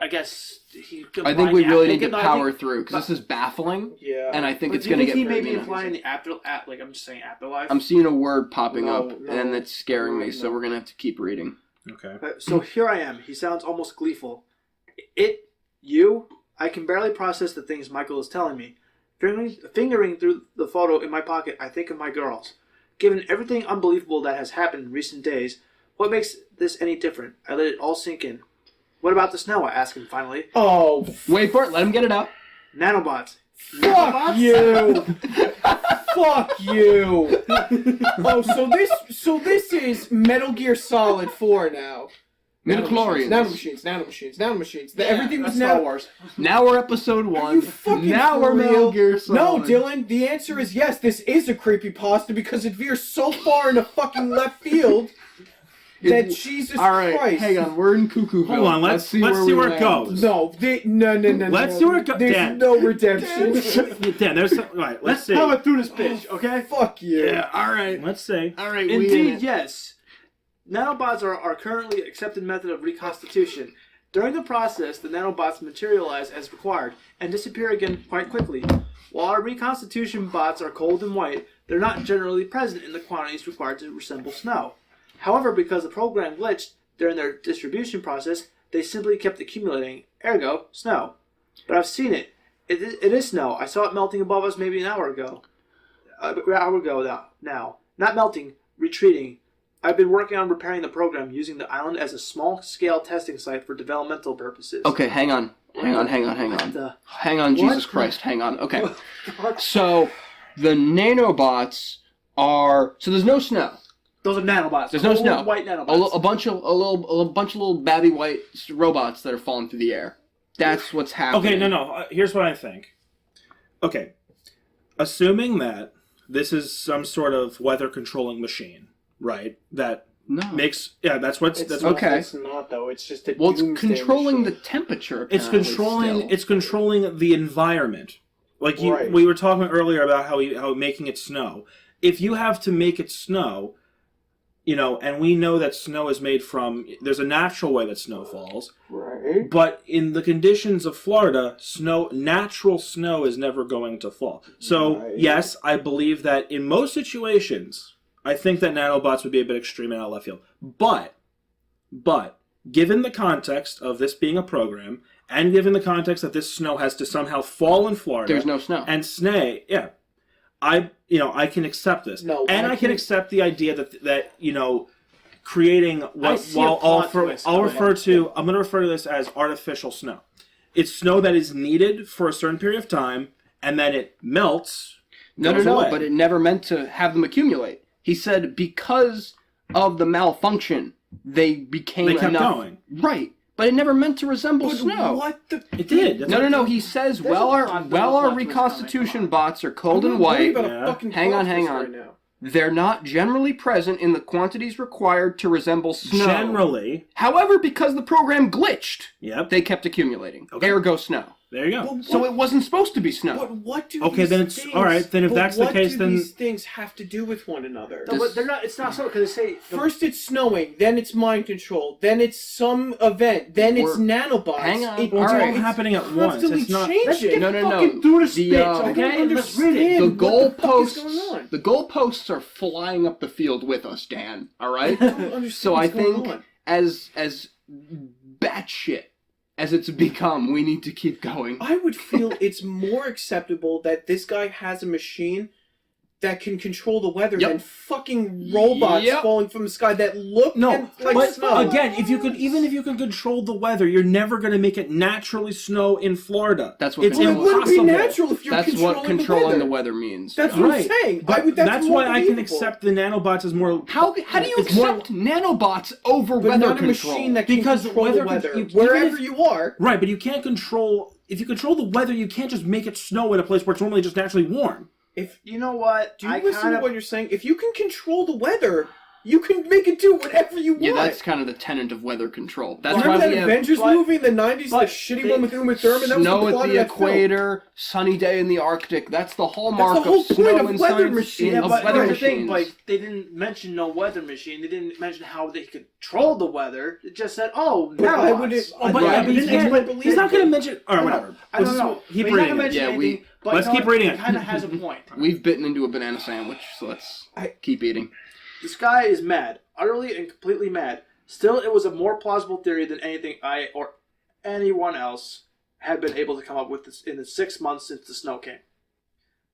I guess he. I think we really need to No, I power think- through because this is baffling, Yeah. and I think But it's do you going to think get he very may be confusing. implying the like I'm just saying afterlife? I'm seeing a word popping No, up, no, and it's scaring me. no. So we're going to have to keep reading. Okay. So here I am. He sounds almost gleeful. I can barely process the things Michael is telling me. Fingering through the photo in my pocket, I think of my girls. Given everything unbelievable that has happened in recent days, what makes this any different? I let it all sink in. What about the snow? I ask him finally. Oh, Wait for it. Let him get it out. Nanobots. fuck you! Fuck you! Oh, so this is Metal Gear Solid 4 now. Midichlorians. Nanomachines. Everything was Star now. Wars. Now we're episode 1. you fucking now for we're Metal real? Gear No, Solid. Dylan, the answer is yes, this is a creepypasta because it veers so far into fucking left field that Jesus All right, Christ. hang on. We're in Cuckooville. Hold on, let's see where we it land. goes. No, no. Let's see where it goes. There's Dan. no redemption. Dan, there's some, right. Let's see. power through this bitch, okay? Fuck you. Yeah, all right. Let's see. All right, we in Indeed, it. yes. Nanobots are our currently accepted method of reconstitution. During the process, the nanobots materialize as required and disappear again quite quickly. While our reconstitution bots are cold and white, they're not generally present in the quantities required to resemble snow. However, because the program glitched during their distribution process, they simply kept accumulating, ergo, snow. But I've seen it. It is snow. I saw it melting above us maybe an hour ago. Now. Not melting, retreating. I've been working on repairing the program using the island as a small-scale testing site for developmental purposes. Okay, hang on. Hang on. The- Hang on, Jesus Christ, hang on. Okay. So, the nanobots are... So there's no snow. Those are nanobots. There's no Cold snow. White nanobots. A bunch of little babby white robots that are falling through the air. That's what's happening. Okay, no. Here's what I think. Okay, assuming that this is some sort of weather controlling machine, right? That No. makes that's what Okay. It's not though. It's just a Well, it's doomsday controlling machine. the temperature. it's apparently, controlling still. it's controlling the environment. Like Right. we were talking earlier about how making it snow. If you have to make it snow, and we know that snow is made from, there's a natural way that snow falls, Right. but in the conditions of Florida, natural snow is never going to fall. So, Right. yes, I believe that in most situations, I think that nanobots would be a bit extreme and out of left field. But, given the context of this being a program, and given the context that this snow has to somehow fall in Florida, There's no snow. and I can accept this, No, and I I can can't- accept the idea that creating what see a I'll plot twist I'm coming. going to refer to this as artificial snow. It's snow that is needed for a certain period of time, and then it melts. No, goes away. but it never meant to have them accumulate. He said because of the malfunction, they became They kept enough. going. Right, but it never meant to resemble But snow. what the? It did. That's No. what- He says, There's a our plot- there's a plot twist reconstitution coming, come bots are I'm cold and not worried white. about Yeah. a fucking Hang on, plot hang twist on. right now. They're not generally present in the quantities required to resemble snow. Generally, However, because the program glitched, yep. they kept accumulating. Okay. Ergo snow. There you go. But So what- it wasn't supposed to be snow. But what do Okay, these then it's- things, all right, then if but that's the what case, do then- these things have to do with one another? No, but they're not. It's not so because they say First it's snowing, then it's mind control, then it's some event, then it's We're- nanobots. hang on. It, Well, it's all Alright. happening at once. constantly It's not. Let's changing. get No, no, no. fucking through this The, bitch, I okay? don't And let's read it. understand. The What the fuck is goalposts, going on? the goalposts are flying up the field with us, Dan. All right. I don't understand So I what's going think on. as batshit as it's become, we need to keep going. I would feel it's more acceptable that this guy has a machine that can control the weather Yep. than fucking robots Yep. falling from the sky that look No, like but snow. again, even if you can control the weather, you're never going to make it naturally snow in Florida. That's what it's Well, it wouldn't be impossible. natural if you're That's controlling what controlling the weather. means. That's John. what Right. I'm saying. But that's more why I can believable. accept the nanobots as more. How do you It's more- accept nanobots over But weather not a control? machine that can Because control weather the weather. even Wherever if- you are. Right, but you can't control. If you control the weather, you can't just make it snow in a place where it's normally just naturally warm. If You know what? Do you I listen kind to of what you're saying? If you can control the weather, you can make it do whatever you want. Yeah, that's kind of the tenet of weather control. That's Remember why that we have Avengers but- movie in the 90s, the but shitty they- one with Uma Thurman? That was snow the at plot the of that film. equator, sunny day in the Arctic. That's the hallmark That's the whole of snow point of and weather science machine. of but weather here's the thing, machines. like they didn't mention no weather machine. They didn't mention how they control the weather. It just said, "Oh, But I nanobots." wouldn't- Oh, but Right, yeah, but but he it's can't- explain- he's not going to mention. All right, whatever. I don't Let's know. just keep But he's not reading gonna it. mention Yeah, anything, but let's you know keep what? reading He it. kind of has a point. We've bitten into a banana sandwich, so let's keep eating. This guy is mad, utterly and completely mad. Still, it was a more plausible theory than anything I or anyone else had been able to come up with this in the 6 months since the snow came.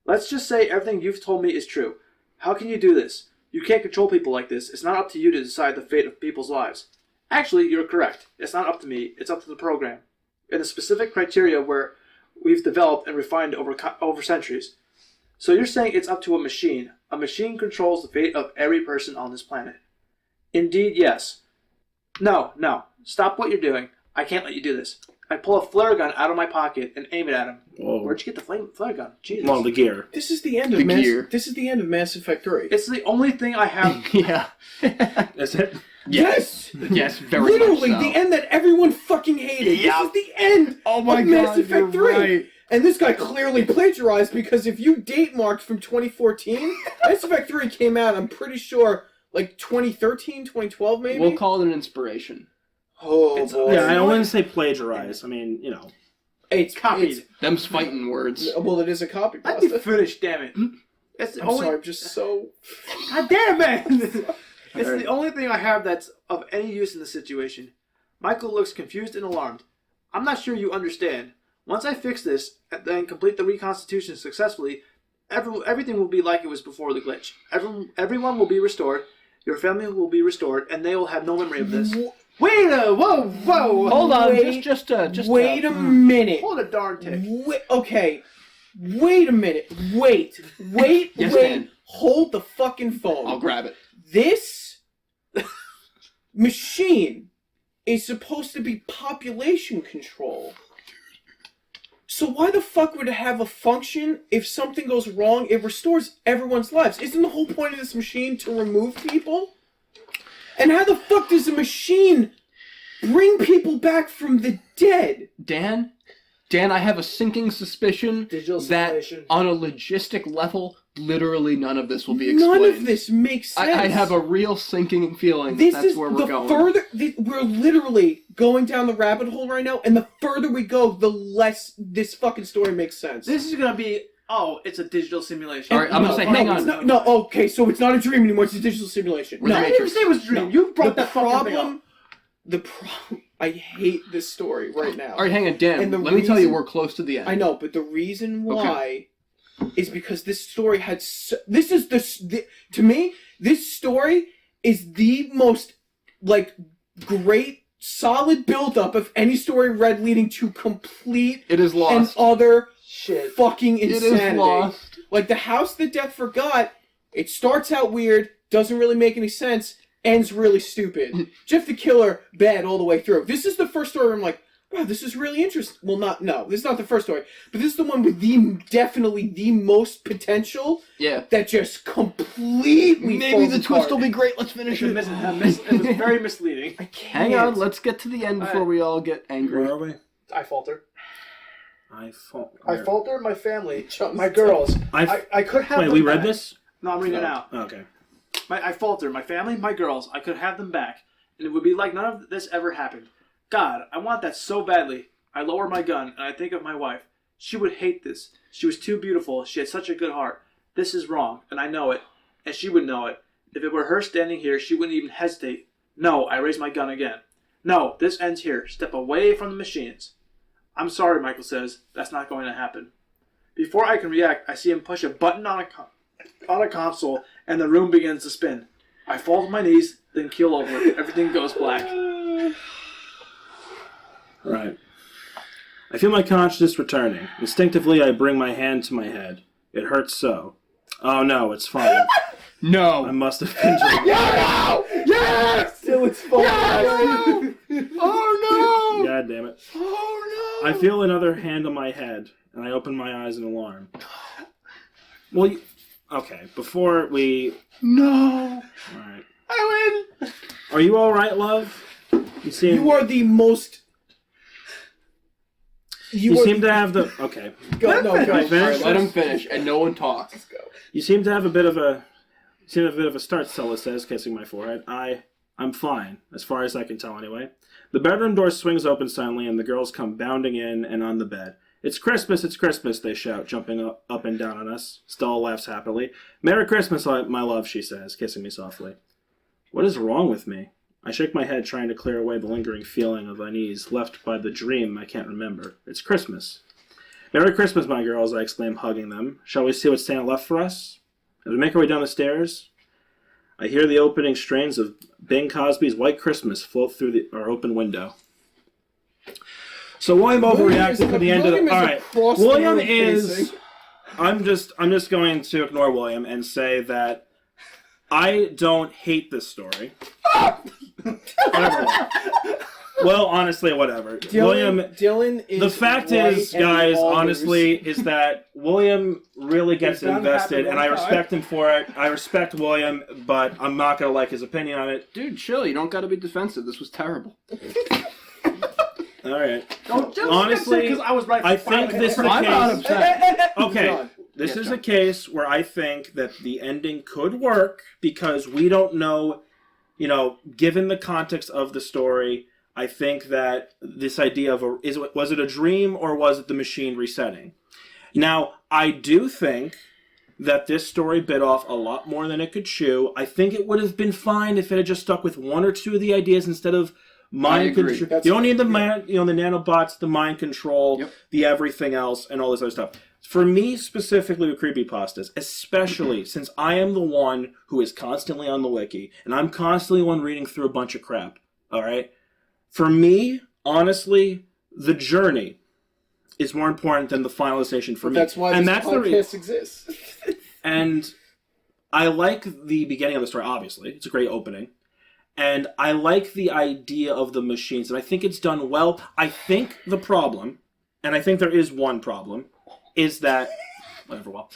Let's just say everything you've told me is true. How can you do this? You can't control people like this. It's not up to you to decide the fate of people's lives. Actually, you're correct. It's not up to me. It's up to the program. And the specific criteria where we've developed and refined over centuries. So you're saying it's up to a machine. A machine controls the fate of every person on this planet. Indeed, yes. No. Stop what you're doing. I can't let you do this. I pull a flare gun out of my pocket and aim it at him. Whoa. Where'd you get the flare gun? Jesus. Well, the gear. This is the end of The gear. This is the end of Mass Effect 3. It's the only thing I have. Yeah. That's it. Yes. Yes, very Literally, much so. the end that everyone fucking hated. Yeah. This is the end Oh my of Mass God, Effect you're 3. right. And this guy clearly plagiarized because if you date marked from 2014, Mass Effect 3 came out, I'm pretty sure, like 2013, 2012 maybe? We'll call it an inspiration. Oh, It's- boy. Yeah, I wouldn't say plagiarize. I mean, you know. It's Copied. Them's fighting words. Well, it is a copy Let me pasta. finish, damn it. It's the I'm only. sorry, I'm just so... God damn it! It's the only thing I have that's of any use in the situation. Michael looks confused and alarmed. I'm not sure you understand. Once I fix this and then complete the reconstitution successfully, everything will be like it was before the glitch. Everyone will be restored. Your family will be restored, and they will have no memory of this. Wait a whoa! Hold on, Wait- just Wait a minute. Hold a darn tick. Okay. Wait a minute. Wait. Yes, Dan. Hold the fucking phone. I'll grab it. This machine is supposed to be population control. So why the fuck would it have a function if something goes wrong? It restores everyone's lives. Isn't the whole point of this machine to remove people? And how the fuck does a machine bring people back from the dead? Dan, I have a sinking suspicion that on a logistic level, literally none of this will be explained. None of this makes sense. I have a real sinking feeling that's where we're going. We're literally going down the rabbit hole right now, and the further we go, the less this fucking story makes sense. This is gonna be, it's a digital simulation. All right, I'm gonna say, hang on. Okay, so it's not a dream anymore, it's a digital simulation. No, I didn't even say it was a dream. You brought that fucking thing up. The problem... I hate this story right now. All right, hang on, Dan. Let me tell you, we're close to the end. I know, but the reason why is because this story had... to me, this story is the most, great, solid build-up of any story read leading to complete... It is lost. And other fucking insanity. It is lost. Like, The House That Death Forgot, it starts out weird, doesn't really make any sense, ends really stupid. Jeff the Killer, bad all the way through. This is the first story where I'm like, wow, this is really interesting. Well, this is not the first story, but this is the one with definitely the most potential. Yeah. That just completely Maybe the falls twist apart. will be great. Let's finish it. It was very misleading. I can't. Hang on, let's get to the end before we all get angry. Where are we? I falter. I falter my family, my girls. I could have Wait, them we read back. this? No, I'm reading it now. Oh, okay. I falter, my family, my girls, I could have them back, and it would be like none of this ever happened. God, I want that so badly. I lower my gun, and I think of my wife. She would hate this. She was too beautiful. She had such a good heart. This is wrong, and I know it, and she would know it. If it were her standing here, she wouldn't even hesitate. No, I raise my gun again. No, this ends here. Step away from the machines. I'm sorry, Michael says. That's not going to happen. Before I can react, I see him push a button on a console, and the room begins to spin. I fall to my knees, then keel over. Everything goes black. Right. I feel my consciousness returning. Instinctively, I bring my hand to my head. It hurts so. Oh no, it's fine. No. I must have been dreaming. No! Yes! Still, it's fun. No! Oh no! God damn it. Oh no! I feel another hand on my head, and I open my eyes in alarm. Well, okay, before we... No! Alright. I win! Are you alright, love? You are the most... You seem to have the... Okay. Go. Finish? Right, let him finish, and no one talks. Let's go. You seem to have a bit of a... start, Stella says, kissing my forehead. I'm fine, as far as I can tell anyway. The bedroom door swings open suddenly, and the girls come bounding in and on the bed. It's Christmas, they shout, jumping up and down on us. Stella laughs happily. Merry Christmas, my love, she says, kissing me softly. What is wrong with me? I shake my head, trying to clear away the lingering feeling of unease left by the dream I can't remember. It's Christmas. Merry Christmas, my girls, I exclaim, hugging them. Shall we see what Santa left for us? As we make our way down the stairs, I hear the opening strains of Bing Crosby's White Christmas float through our open window. So William overreacted to the end of the... Alright, William is... I'm just going to ignore William and say that I don't hate this story. Whatever. Well, honestly, whatever. Dylan is... The fact is, guys, honestly, is that William really gets invested, and I respect him for it. I respect William, but I'm not going to like his opinion on it. Dude, chill. You don't got to be defensive. This was terrible. All right. Honestly, because I was right. I think this is a I'm not case... upset. Okay. This is a case where I think that the ending could work because we don't know, given the context of the story, I think that this idea of was it a dream or was it the machine resetting? Now, I do think that this story bit off a lot more than it could chew. I think it would have been fine if it had just stuck with one or two of the ideas instead of mind control. You don't need the the nanobots, the mind control, the everything else, and all this other stuff. For me, specifically with creepypastas, especially since I am the one who is constantly on the wiki, and I'm constantly one reading through a bunch of crap, all right? For me, honestly, the journey is more important than the finalization for me. That's why this podcast exists. And I like the beginning of the story, obviously. It's a great opening. And I like the idea of the machines, and I think it's done well. I think the problem, and I think there is one problem, is that whatever. Well,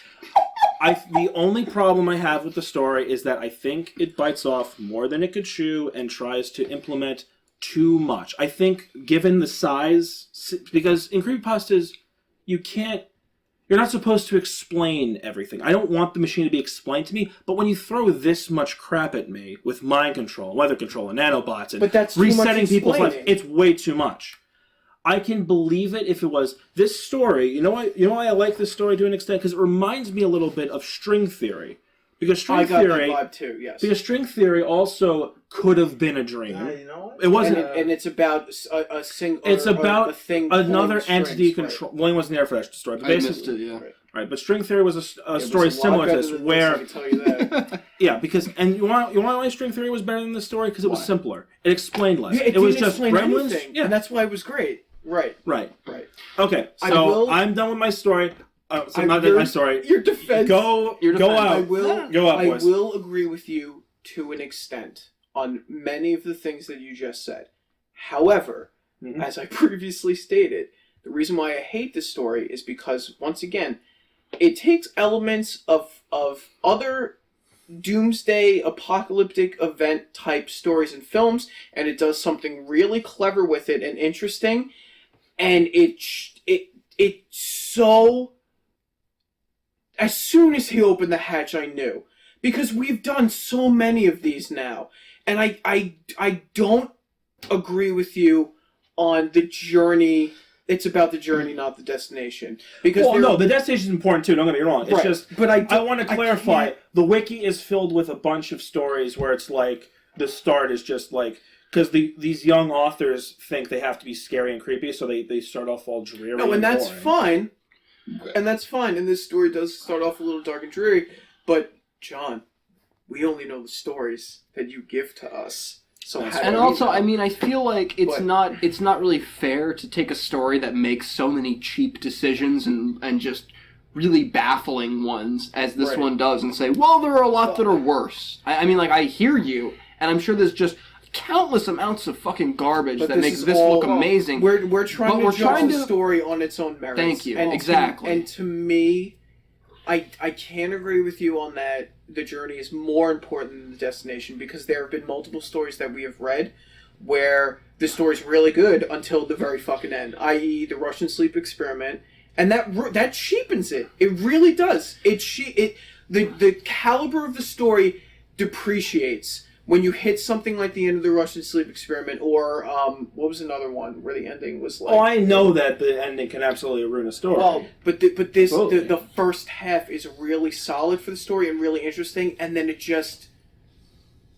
the only problem I have with the story is that I think it bites off more than it could chew and tries to implement too much. I think, given the size, because in creepypastas, you're not supposed to explain everything. I don't want the machine to be explained to me, but when you throw this much crap at me with mind control, weather control, and nanobots, and But that's too resetting much people's lives, explaining. it's way too much. I can believe it if it was this story. You know why I like this story to an extent? Because it reminds me a little bit of string theory. Because string I got theory, that vibe too. Yes. because string theory also could have been a dream. You know what? It wasn't. and it's about a single. It's about a thing another pulling entity strings, control. Well, he wasn't there for that story. But I missed basically, it, yeah. right. But string theory was a It story was a lot similar to better this, than where I can tell you that. yeah, because and you want to know why string theory was better than this story? Because it was Why? simpler. It explained less. Yeah, it was didn't just explain gremlins. anything, Yeah, and that's why it was great. Right. right. Right. Okay, I so will- I'm done with my story. So I- not your- my story. Your defense. Your Go defense. out. I will. Go out, I boys. will agree with you to an extent on many of the things that you just said. However, Mhm. as I previously stated, the reason why I hate this story is because, once again, it takes elements of other doomsday apocalyptic event type stories and films, and it does something really clever with it and interesting, and it so. As soon as he opened the hatch, I knew. Because we've done so many of these now. And I don't agree with you on the journey. It's about the journey, not the destination. Because Well, no, the destination is important too. Don't get me wrong. It's right. just. But I want to clarify. can't- The wiki is filled with a bunch of stories where it's like the start is just like because these young authors think they have to be scary and creepy, so they start off all dreary. No, and that's boring. fine. And that's fine. And this story does start off a little dark and dreary. But, John, we only know the stories that you give to us. So That's how And do we also, know? I mean, I feel like it's But- not really fair to take a story that makes so many cheap decisions and just really baffling ones as this Right. one does and say, well, there are a lot that are worse. I mean, like, I hear you, and I'm sure there's just countless amounts of fucking garbage But that this makes is this all- look amazing. We're trying But to we're judge trying the to- story on its own merits. Thank you. And Exactly. And to me, I can't agree with you on that. The journey is more important than the destination because there have been multiple stories that we have read where the story's really good until the very fucking end, i.e. the Russian sleep experiment, and that cheapens it. It really does. The caliber of the story depreciates when you hit something like the end of the Russian sleep experiment, or what was another one where the ending was like? Oh, I know that the ending can absolutely ruin a story. Well, but this Totally. the first half is really solid for the story and really interesting, and then it just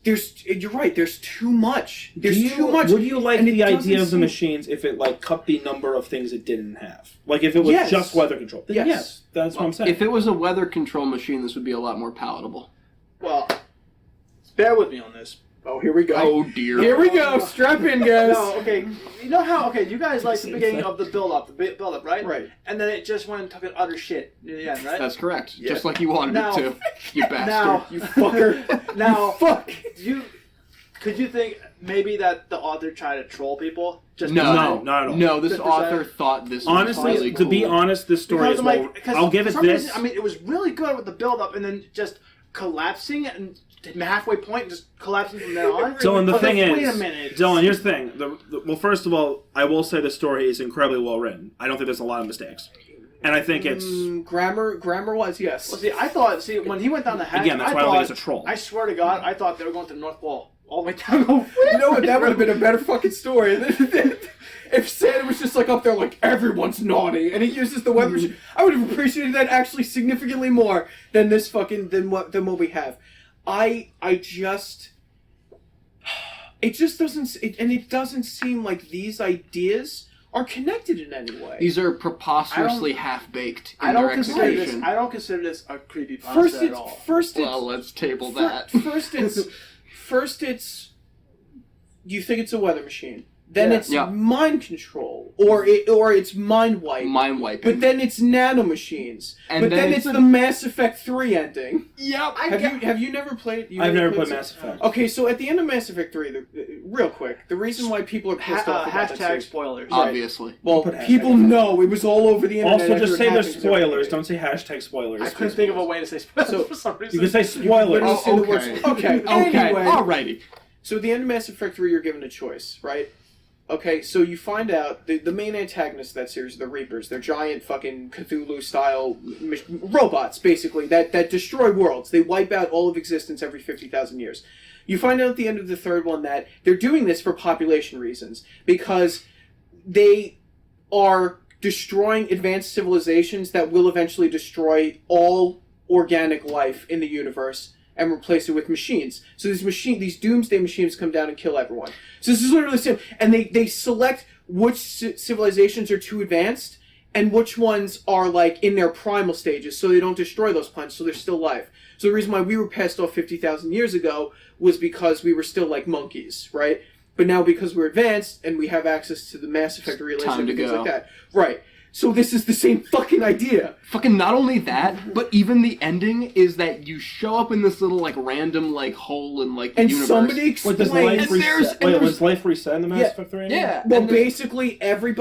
you're right. There's too much. There's too much. Would you like and it the idea doesn't of the seem- machines if it like cut the number of things it didn't have? Like if it was Yes. just weather control? Then Yes. yes, that's what I'm saying. If it was a weather control machine, this would be a lot more palatable. Well, bear with me on this. Oh, here we go. Oh, dear. Here we go. Strap in, guys. No, okay. You know how? Okay, you guys like the beginning of the build-up, right? Right. And then it just went and took an utter shit in the end, right? That's correct. Yeah. Just like you wanted Now- it to, you bastard. Now, You fucker. now, Fuck. could you think maybe that the author tried to troll people? Just No, No, not at all. No, this Just author thought this was Honestly, really to be cool. honest, this story because is I'm well. like, because I'll give for it some this. reason, I mean, it was really good with the build-up, and then just collapsing and halfway point, just collapsing from there on. Dylan, the But thing wait is, a minute. Dylan, here's the thing. Well, first of all, I will say the story is incredibly well written. I don't think there's a lot of mistakes, and I think it's Grammar-wise, yes. Well, see, when he went down the hatch, again that's I why I don't thought, think it's a troll. I swear to God, I thought they were going to the North Pole all the way down. You know what? That would have been a better fucking story. If Santa was just like up there, like everyone's naughty, and he uses the weather machine, I would have appreciated that actually significantly more than this fucking than what we have. It just doesn't, and it doesn't seem like these ideas are connected in any way. These are preposterously half-baked in I their don't consider this. execution. I don't consider this a creepypasta at all. First it's Well, let's table that. First it's you think it's a weather machine. then Yeah. it's Yeah. mind control, or it's mind wipe. Mind wiping. But then it's nanomachines. And But then then it's it's a- the Mass Effect 3 ending. Yep. Have you never played? I've never played some- Mass Effect. Okay, so at the end of Mass Effect 3, real quick, the reason why people are pissed off about that Hashtag series- spoilers. Obviously. Well, Put hashtag people in know it was all over the internet. Also, after just it say the happened, 'cause everybody- spoilers. Don't say hashtag spoilers. I couldn't think of a way to say spoilers So- for some reason. You can say spoilers. literally say the words- okay. Okay, Okay. anyway. Alrighty. So at the end of Mass Effect 3, you're given a choice, right? Okay, so you find out the main antagonists of that series are the Reapers. They're giant fucking Cthulhu-style robots, basically, that destroy worlds. They wipe out all of existence every 50,000 years. You find out at the end of the third one that they're doing this for population reasons, because they are destroying advanced civilizations that will eventually destroy all organic life in the universe and replace it with machines. So these doomsday machines come down and kill everyone. So this is literally the same. And they select which civilizations are too advanced and which ones are like in their primal stages, so they don't destroy those planets, so they're still alive. So the reason why we were passed off 50,000 years ago was because we were still like monkeys, right? But now because we're advanced and we have access to the Mass Effect relation Time and to things go. like that. Right. So this is the same fucking idea. Fucking not only that, but even the ending is that you show up in this little like random like hole in like the And universe. somebody Wait, does explains... life And there's- reset? and Wait, there's- was life reset in the Mass Yeah. Effect 3 ending? Yeah. Well, and there's- basically, every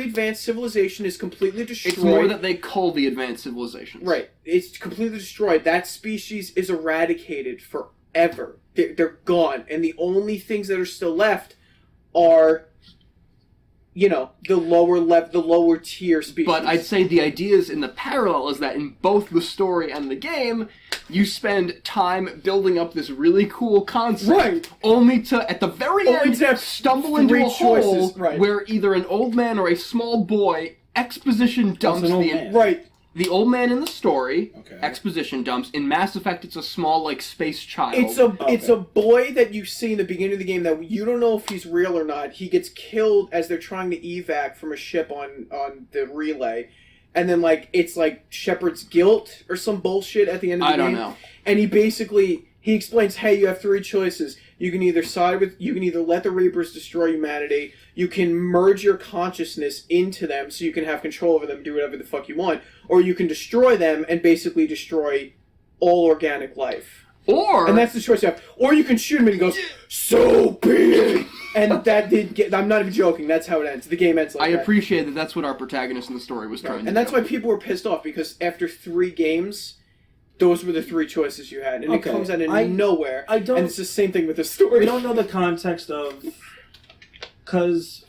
advanced civilization is completely destroyed. it's more that they call the advanced civilizations. Right. It's completely destroyed. That species is eradicated forever. They're gone. And the only things that are still left are, you know, the lower tier species. But I'd say the ideas in the parallel is that in both the story and the game, you spend time building up this really cool concept, Right. only to, at the very Only end, to have stumble into three a hole choices, right. where either an old man or a small boy exposition dumps an old the man? Right. the old man in the story. Okay. Exposition dumps. In Mass Effect, it's a small like space child. It's a boy that you see in the beginning of the game that you don't know if he's real or not. He gets killed as they're trying to evac from a ship on the relay. And then it's like Shepard's guilt or some bullshit at the end of the game. I don't know. And he explains, hey, you have three choices. You can either let the Reapers destroy humanity, you can merge your consciousness into them so you can have control over them, do whatever the fuck you want, or you can destroy them and basically destroy all organic life. Or And that's the choice you have. Or you can shoot him and he goes, so be it! And that did get... I'm not even joking, that's how it ends. The game ends like I that. appreciate that that's what our protagonist in the story was trying to And that's do. why people were pissed off, because after 3 games, those were the 3 choices you had. And it Okay. comes out of I nowhere. don't- And it's the same thing with the story. We don't know the context of, because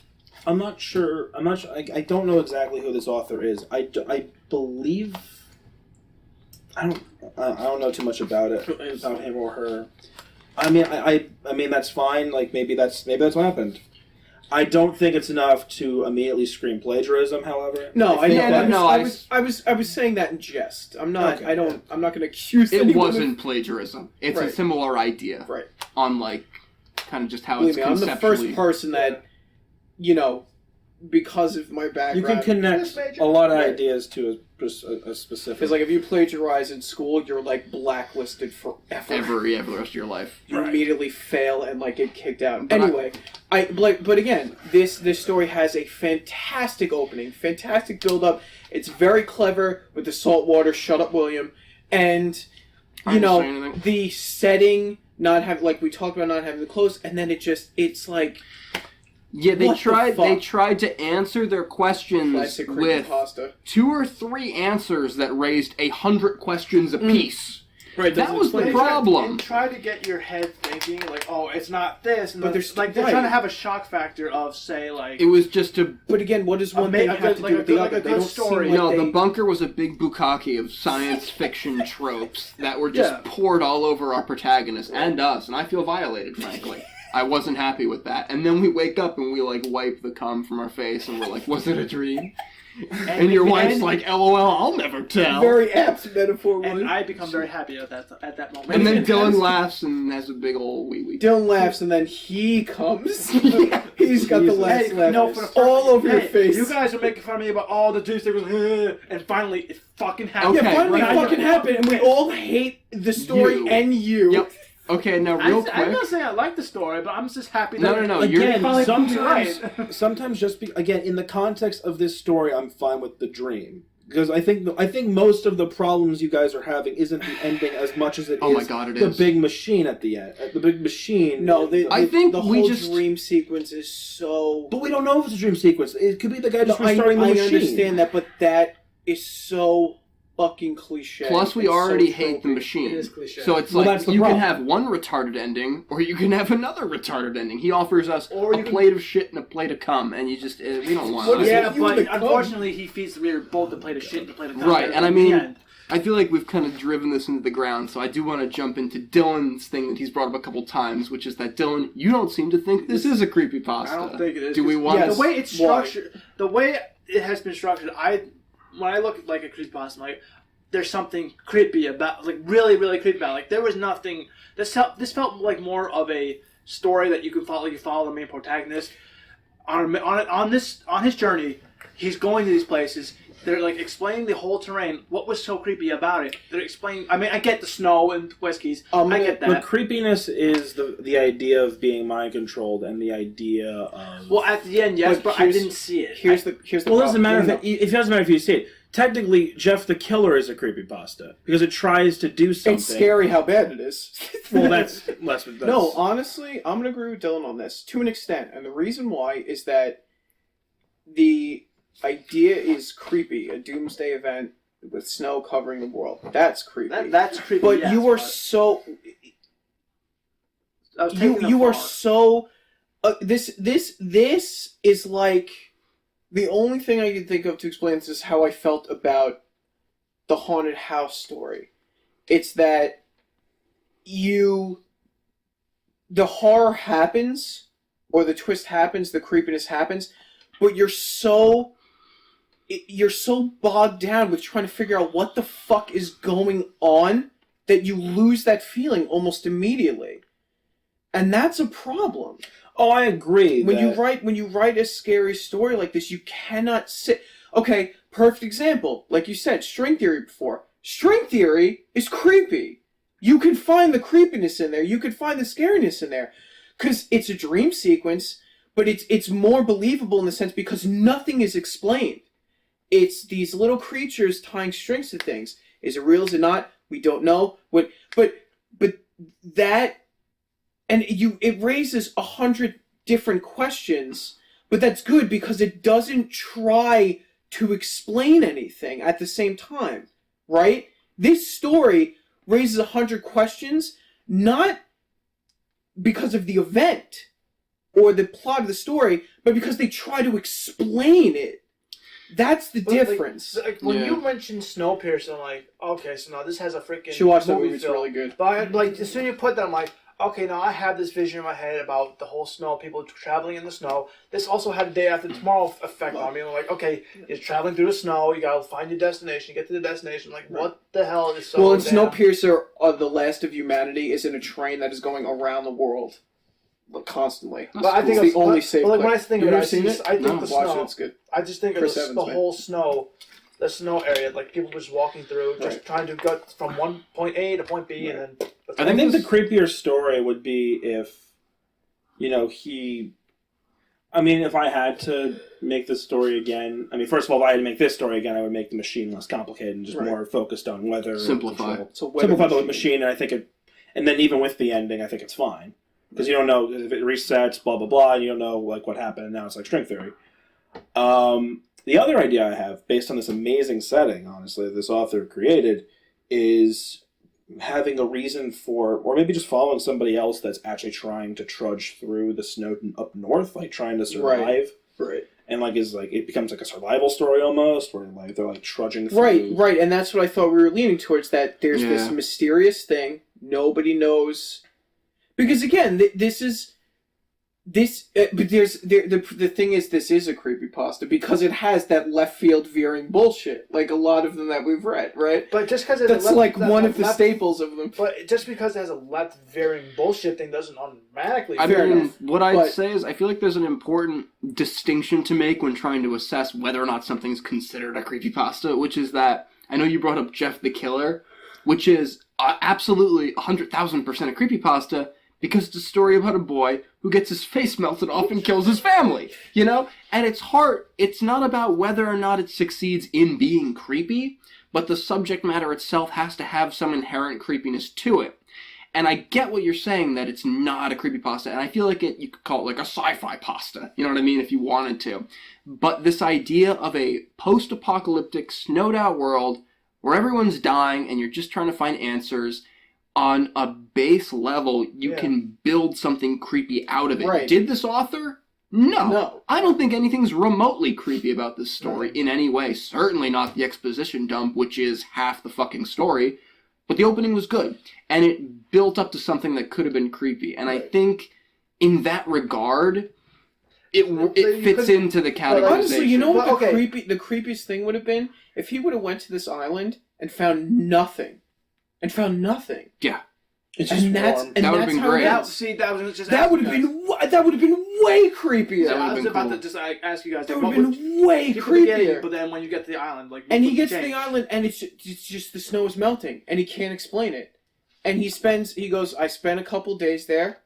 I'm not sure. I don't know exactly who this author is. I believe. I don't know too much about him or her. I mean that's fine. Like maybe that's what happened. I don't think it's enough to immediately scream plagiarism. However, No, I think know. that- I was saying that in jest. I'm not. Okay, I'm not going to accuse It anyone wasn't plagiarism. It's a Right. similar idea. Right. On like kind of just how Believe it's me, I'm the conceptually. first person that, because of my background. you can connect a lot of ideas to a specific. Because if you plagiarize in school, you're blacklisted forever. for the rest of your life. You Right. immediately fail and get kicked out. But Anyway, but again, this story has a fantastic opening, fantastic build up. It's very clever with the saltwater. Shut up, William. And I didn't say anything. the setting, not having we talked about not having the clothes, and then it's like Yeah, they What the tried. fuck? They tried to answer their questions classic with creepypasta. 2 or 3 answers that raised 100 questions apiece. Right, That was the problem. They try to get your head thinking oh, it's not this, and But they're there's- they're right. trying to have a shock factor of say It was just a. But again, what does one ma- thing a have good- to like do a with good- the like other? a They good don't story. seem like The they- bunker was a big bukkake of science fiction tropes that were just Yeah. poured all over our protagonist and us, and I feel violated, frankly. I wasn't happy with that. And then we wake up and we wipe the cum from our face and we're like, was it a dream? And your wife's like, LOL, I'll never tell. Very apt metaphor. And William. I become very happy at that moment. And then It Dylan has- laughs and has a big old wee wee. Dylan laughs and then he comes. He's got the last Hey, laugh for the all over your hey, face. You guys are making fun of me about all the dudes that was, and finally it fucking happened. Okay, yeah, finally right. fucking happened, and we all hate the story You. and you. Yep. Okay, now real quick. I'm not saying I like the story, but I'm just happy that No. Again, finally proved me sometimes, sometimes again, in the context of this story, I'm fine with the dream. Because I think most of the problems you guys are having isn't the ending as much as it Oh my is God, it the is. big machine at the end. The big machine. No, I think the we whole just- dream sequence is so. But we don't know if it's a dream sequence. It could be the guy just No, restarting the I machine. understand that, but that is so fucking cliche. Plus, we It's so already hate the tropey. machine. It is cliche. So it's Well, like that's the you can problem. have one retarded ending, or you can have another retarded ending. He offers us Or a you can- plate of shit and a plate of cum, and you just we don't want What that. is Yeah, it? You but the cum? unfortunately, he feeds the reader both the plate of shit and the plate of cum. Right, and I at mean- the end. I feel like we've kind of driven this into the ground, so I do want to jump into Dylan's thing that he's brought up a couple times, which is that, Dylan, you don't seem to think this is a creepypasta. I don't think it is. Do we want Yes. The way it's Why? structured, the way it has been structured, when I look at like a creepypasta, I'm like, there's something creepy about, like really, really creepy about. Like there was nothing. This felt like more of a story that you could follow. You follow the main protagonist on his journey. He's going to these places. They're like explaining the whole terrain. What was so creepy about it? They're explaining. I mean, I get the snow and whiskies. I get that. But creepiness is the idea of being mind controlled and the idea of. Well, at the end, yes, but I here's- didn't see it. Here's the Well, it doesn't problem. matter No, if it doesn't matter if you see it. Technically, Jeff the Killer is a creepypasta because it tries to do something. it's scary how bad it is. Well, that's less. No, honestly, I'm gonna agree with Dylan on this to an extent, and the reason why is that the idea is creepy. A doomsday event with snow covering the world. That's creepy. That's creepy. but yes, you are but so I was taking you it are far. so this is like the only thing I can think of to explain this is how I felt about the haunted house story. It's that the horror happens or the twist happens, the creepiness happens, but you're so bogged down with trying to figure out what the fuck is going on that you lose that feeling almost immediately. And that's a problem. Oh, I agree. When you write a scary story like this, you cannot sit. Okay, perfect example. Like you said, string theory before. String theory is creepy. You can find the creepiness in there. You can find the scariness in there. Because it's a dream sequence, but it's more believable in the sense because nothing is explained. It's these little creatures tying strings to things. Is it real? Is it not? We don't know. But that, and it raises 100 different questions. But that's good because it doesn't try to explain anything at the same time, right? This story raises 100 questions, not because of the event or the plot of the story, but because they try to explain it. That's the But, like, difference. when Yeah. you mentioned Snowpiercer, I'm like, okay, so now this has a freaking Should watch that movie. It's film. really good. But like, as soon as you put that, I'm like, okay, now I have this vision in my head about the whole snow, people traveling in the snow. This also had a day after tomorrow effect on me. I'm like, okay, you're traveling through the snow. You gotta find your destination. Get to the destination. Like, what the hell is so? Well, in damn- Snowpiercer, The Last of Humanity is in a train that is going around the world, constantly. That's But I think It's it's the only safe But like when I place. think You of it, ever I seen think it? I think No. the Watch it, snow. it's good. I just think of Chris the Evans, man. whole snow, the snow area, like people just walking through, just Right. trying to go from one point A to point B, Right. and then. I think the creepier story would be if, if I had to make this story again. I mean, first of all, if I had to make this story again, I would make the machine less complicated and just Right. more focused on weather. and Simplify. control. So weather Simplify the machine. machine, and I think and then even with the ending, I think it's fine because you don't know if it resets, blah blah blah, and you don't know like what happened. And now it's like string theory. The other idea I have, based on this amazing setting, honestly, that this author created, is having a reason for, or maybe just following somebody else that's actually trying to trudge through the snow up north, like trying to survive. Right. And it becomes like a survival story almost, where like they're like trudging through. Right, and that's what I thought we were leaning towards. That there's this Yeah. mysterious thing nobody knows, because again, but the thing is, this is a creepypasta because it has that left field veering bullshit, like a lot of them that we've read, right? But just because That's like one of the staples of them. But just because it has a left veering bullshit thing doesn't automatically. I Fair mean, enough. what I'd But- say is I feel like there's an important distinction to make when trying to assess whether or not something's considered a creepypasta, which is that, I know you brought up Jeff the Killer. which is absolutely 100,000% a creepypasta because it's a story about a boy who gets his face melted off and kills his family, you know? At its heart, it's not about whether or not it succeeds in being creepy, but the subject matter itself has to have some inherent creepiness to it. And I get what you're saying, that it's not a creepypasta, and I feel like you could call it like a sci-fi pasta, you know what I mean, if you wanted to. But this idea of a post-apocalyptic, snowed-out world where everyone's dying and you're just trying to find answers, on a base level, you can build something creepy out of it. Right. Did this author? No. No. I don't think anything's remotely creepy about this story in any way. Certainly not the exposition dump, which is half the fucking story. But the opening was good. And it built up to something that could have been creepy. And I think, in that regard, it fits into the categorization. Honestly, you know what the creepiest thing would have been? If he would have went to this island and found nothing. Yeah. It's just that warm. That would have been great. That would have been way creepier. That I was been about cool. to just ask you guys. That What would have been way creepier. But then when you get to the island, like, And he gets to the island, and it's just the snow is melting, and he can't explain it. And he goes, I spent a couple days there,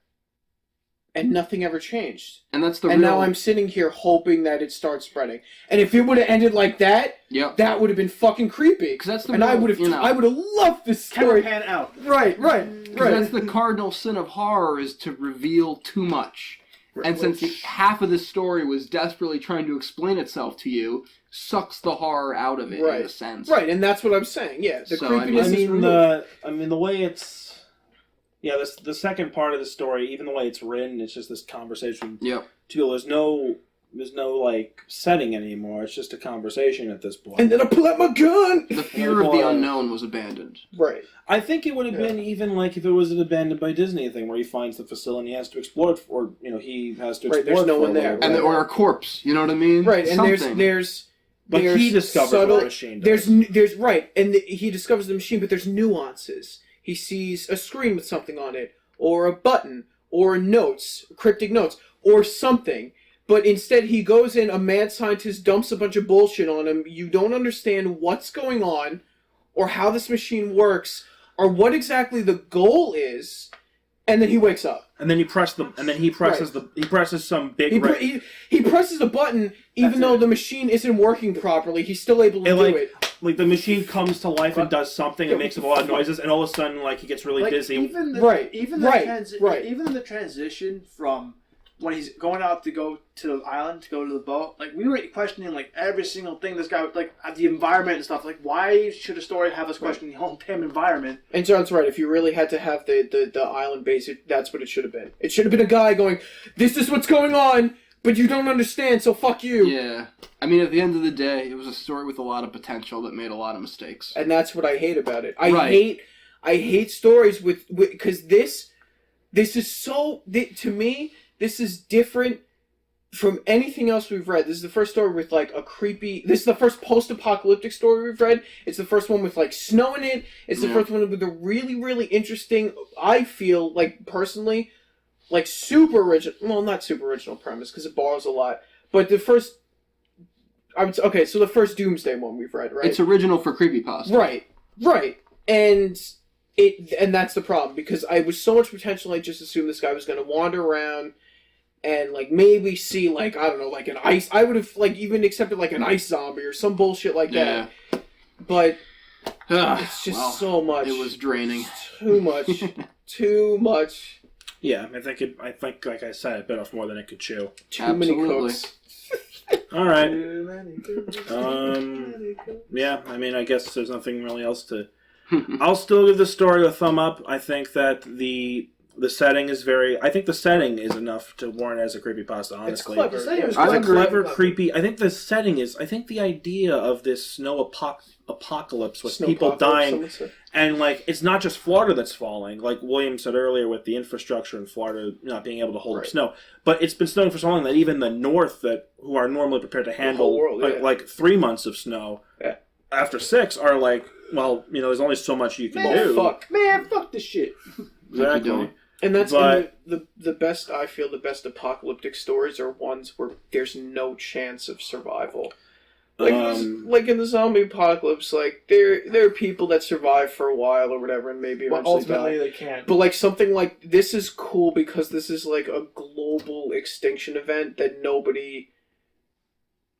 and nothing ever changed. And that's the And real... now I'm sitting here hoping that it starts spreading. And if it would have ended like that, Yep. that would have been fucking creepy. Because that's the And real, I would have, you know, I would have loved this camera story. pan out. Right. that's the cardinal sin of horror, is to reveal too much. And since half of this story was desperately trying to explain itself to you, sucks the horror out of it, in a sense. Right, and that's what I'm saying. Yeah, the So, creepiness is removed. the way it's... Yeah, the second part of the story, even the way it's written, it's just this conversation. Yep. There's no like setting anymore. It's just a conversation at this point. And then I pull out my gun! The fear of the unknown was abandoned. Right. I think it would have been even like if it was an abandoned by Disney thing where he finds the facility and he has to explore it, or he has to explore Right, there's it no for one a there. little bit. Or a corpse, you know what I mean? Right, and Something. there's But he discovers subtle, what the machine does. There's right, and he discovers the machine, but there's nuances. He sees a screen with something on it, or a button, or notes, cryptic notes, or something. But instead, he goes in, a mad scientist dumps a bunch of bullshit on him. You don't understand what's going on, or how this machine works, or what exactly the goal is, and then he wakes up. And then he presses he presses some big He presses a button, even though the machine isn't working properly. He's still able to do it. Like the machine comes to life and does something and makes a lot of noises, and all of a sudden, like he gets really dizzy. Even the transition from when he's going out to go to the island, to go to the boat, like, we were questioning, like, every single thing this guy, like, the environment and stuff. Like, why should a story have us questioning the whole damn environment? And John's right. If you really had to have the island base, that's what it should have been. It should have been a guy going, this is what's going on, but you don't understand, so fuck you. Yeah. I mean, at the end of the day, it was a story with a lot of potential that made a lot of mistakes. And that's what I hate about it. I hate stories with because this is so, to me, this is different from anything else we've read. This is the first story with, like, this is the first post-apocalyptic story we've read. It's the first one with, like, snow in it. It's the first one with a really, really interesting, I feel, like, personally, like, super original, well, not super original premise, because it borrows a lot, but the first, so the first Doomsday one we've read, right? It's original for creepypasta. Right. And that's the problem, because I was so much potential, I just assumed this guy was going to wander around and, like, maybe see, like, I don't know, like, I would have, like, even accepted, like, an ice zombie or some bullshit like that. But it's just so much. It was draining. Too much. Too much. Yeah, I think, like I said, it bit off more than it could chew. Too many cooks. All right. Yeah, I mean, I guess there's nothing really else to... I'll still give the story a thumb up. I think that the setting is I think the setting is enough to warrant as a creepypasta, honestly. It's clever. It's a clever, creepy... I think the setting is... I think the idea of this snow apocalypse with people dying... And, like, it's not just Florida that's falling, like William said earlier, with the infrastructure in Florida not being able to hold up snow. But it's been snowing for so long that even the North, who are normally prepared to handle like 3 months of snow, after 6 are like, well, there's only so much you can do. Fuck this shit. Exactly. And that's the best, I feel, the best apocalyptic stories are ones where there's no chance of survival. Like in the zombie apocalypse, like there are people that survive for a while or whatever, and maybe But eventually ultimately, die. they can't. But like something like this is cool because this is like a global extinction event that nobody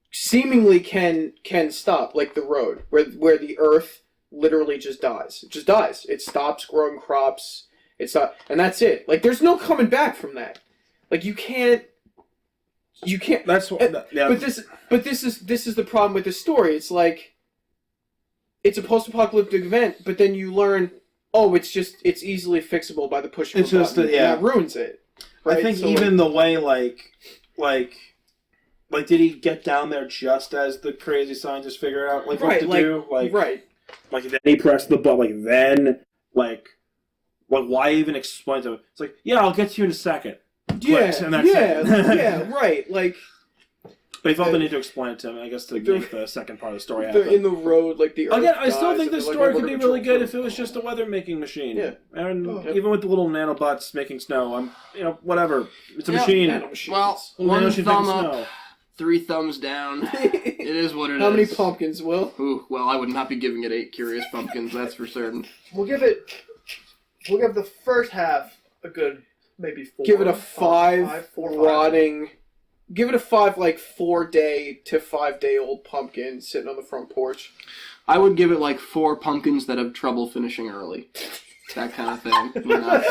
seemingly can stop. Like the road, where the Earth literally just dies. It just dies. It stops growing crops. It's not, and that's it. Like there's no coming back from that. Like you can't. That's what. Yeah. But this is the problem with this story. It's like it's a post-apocalyptic event, but then you learn, oh, it's easily fixable by the push of a button, and that ruins it. Right? I think so even the way like did he get down there just as the crazy scientists figure out what to do? Like then he pressed the button. Then why even explain to him? It's like, yeah, I'll get to you in a second. Clicks, and that's it. Right. Like, but he felt the need to explain it to him, I guess, to make the second part of the story happen. In the road, like the Earth again, I still think this story could be really good if it was control. just a weather-making machine. Yeah. And even with the little nanobots making snow, whatever. It's a machine. Well, one thumb up, 3 thumbs down. It is what it is. How many pumpkins, Will? Ooh, well, I would not be giving it 8 curious pumpkins, that's for certain. We'll give the first half a good maybe 4. Give it a 5 4 rotting. Give it a 5 like 4-day to 5-day-old pumpkin sitting on the front porch. I would give it like 4 pumpkins that have trouble finishing early. That kind of thing. You know?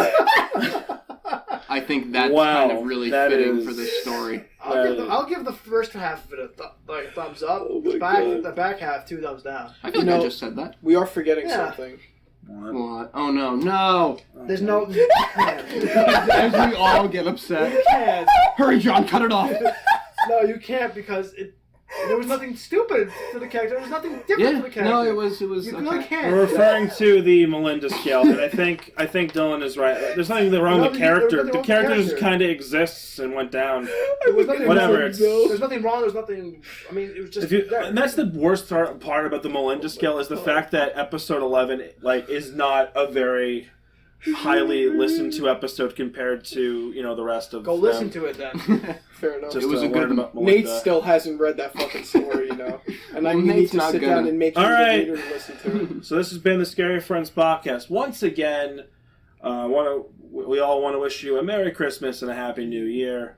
I think that's kind of really fitting for this story. I'll give the first half of it a thumbs up. The back half 2 thumbs down. I feel like I just said that. We are forgetting something. What? Oh no! There's no. As we all get upset. You can't. Hurry, John! Cut it off. No, you can't because there was nothing stupid to the character. There was nothing different to the character. No, it was. You really can't. We're referring to the Melinda scale, and I think Dylan is right. There's nothing wrong with the character. The character just kind of exists and went down. Whatever. There's nothing wrong. There's nothing. I mean, it was just. And that's the worst part about the Melinda scale is the fact that episode 11 is not a very highly listened to episode compared to the rest of. Go listen to it then. Fair enough. Just it was a good one. Nate still hasn't read that fucking story, and I need to sit down and make you the reader to listen to it. So this has been the Scary Friends podcast. Once again, we all want to wish you a Merry Christmas and a Happy New Year.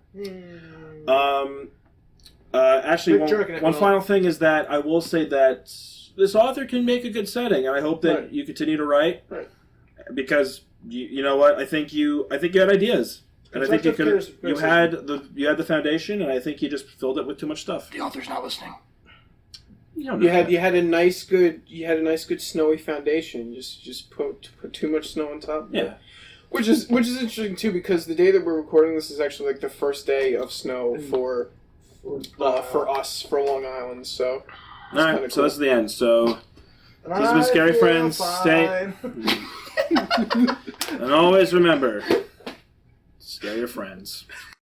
Actually, one final thing is that I will say that this author can make a good setting, and I hope that you continue to write. Right. Because you know what, I think you had ideas, and I think you had the foundation, and I think you just filled it with too much stuff. The author's not listening. You had a nice good snowy foundation. Just put too much snow on top. Yeah. Which is interesting too, because the day that we're recording this is actually like the first day of snow for us for Long Island. So all right, cool. So that's the end. So this has been Scary Friends. Stay and always remember, scare your friends.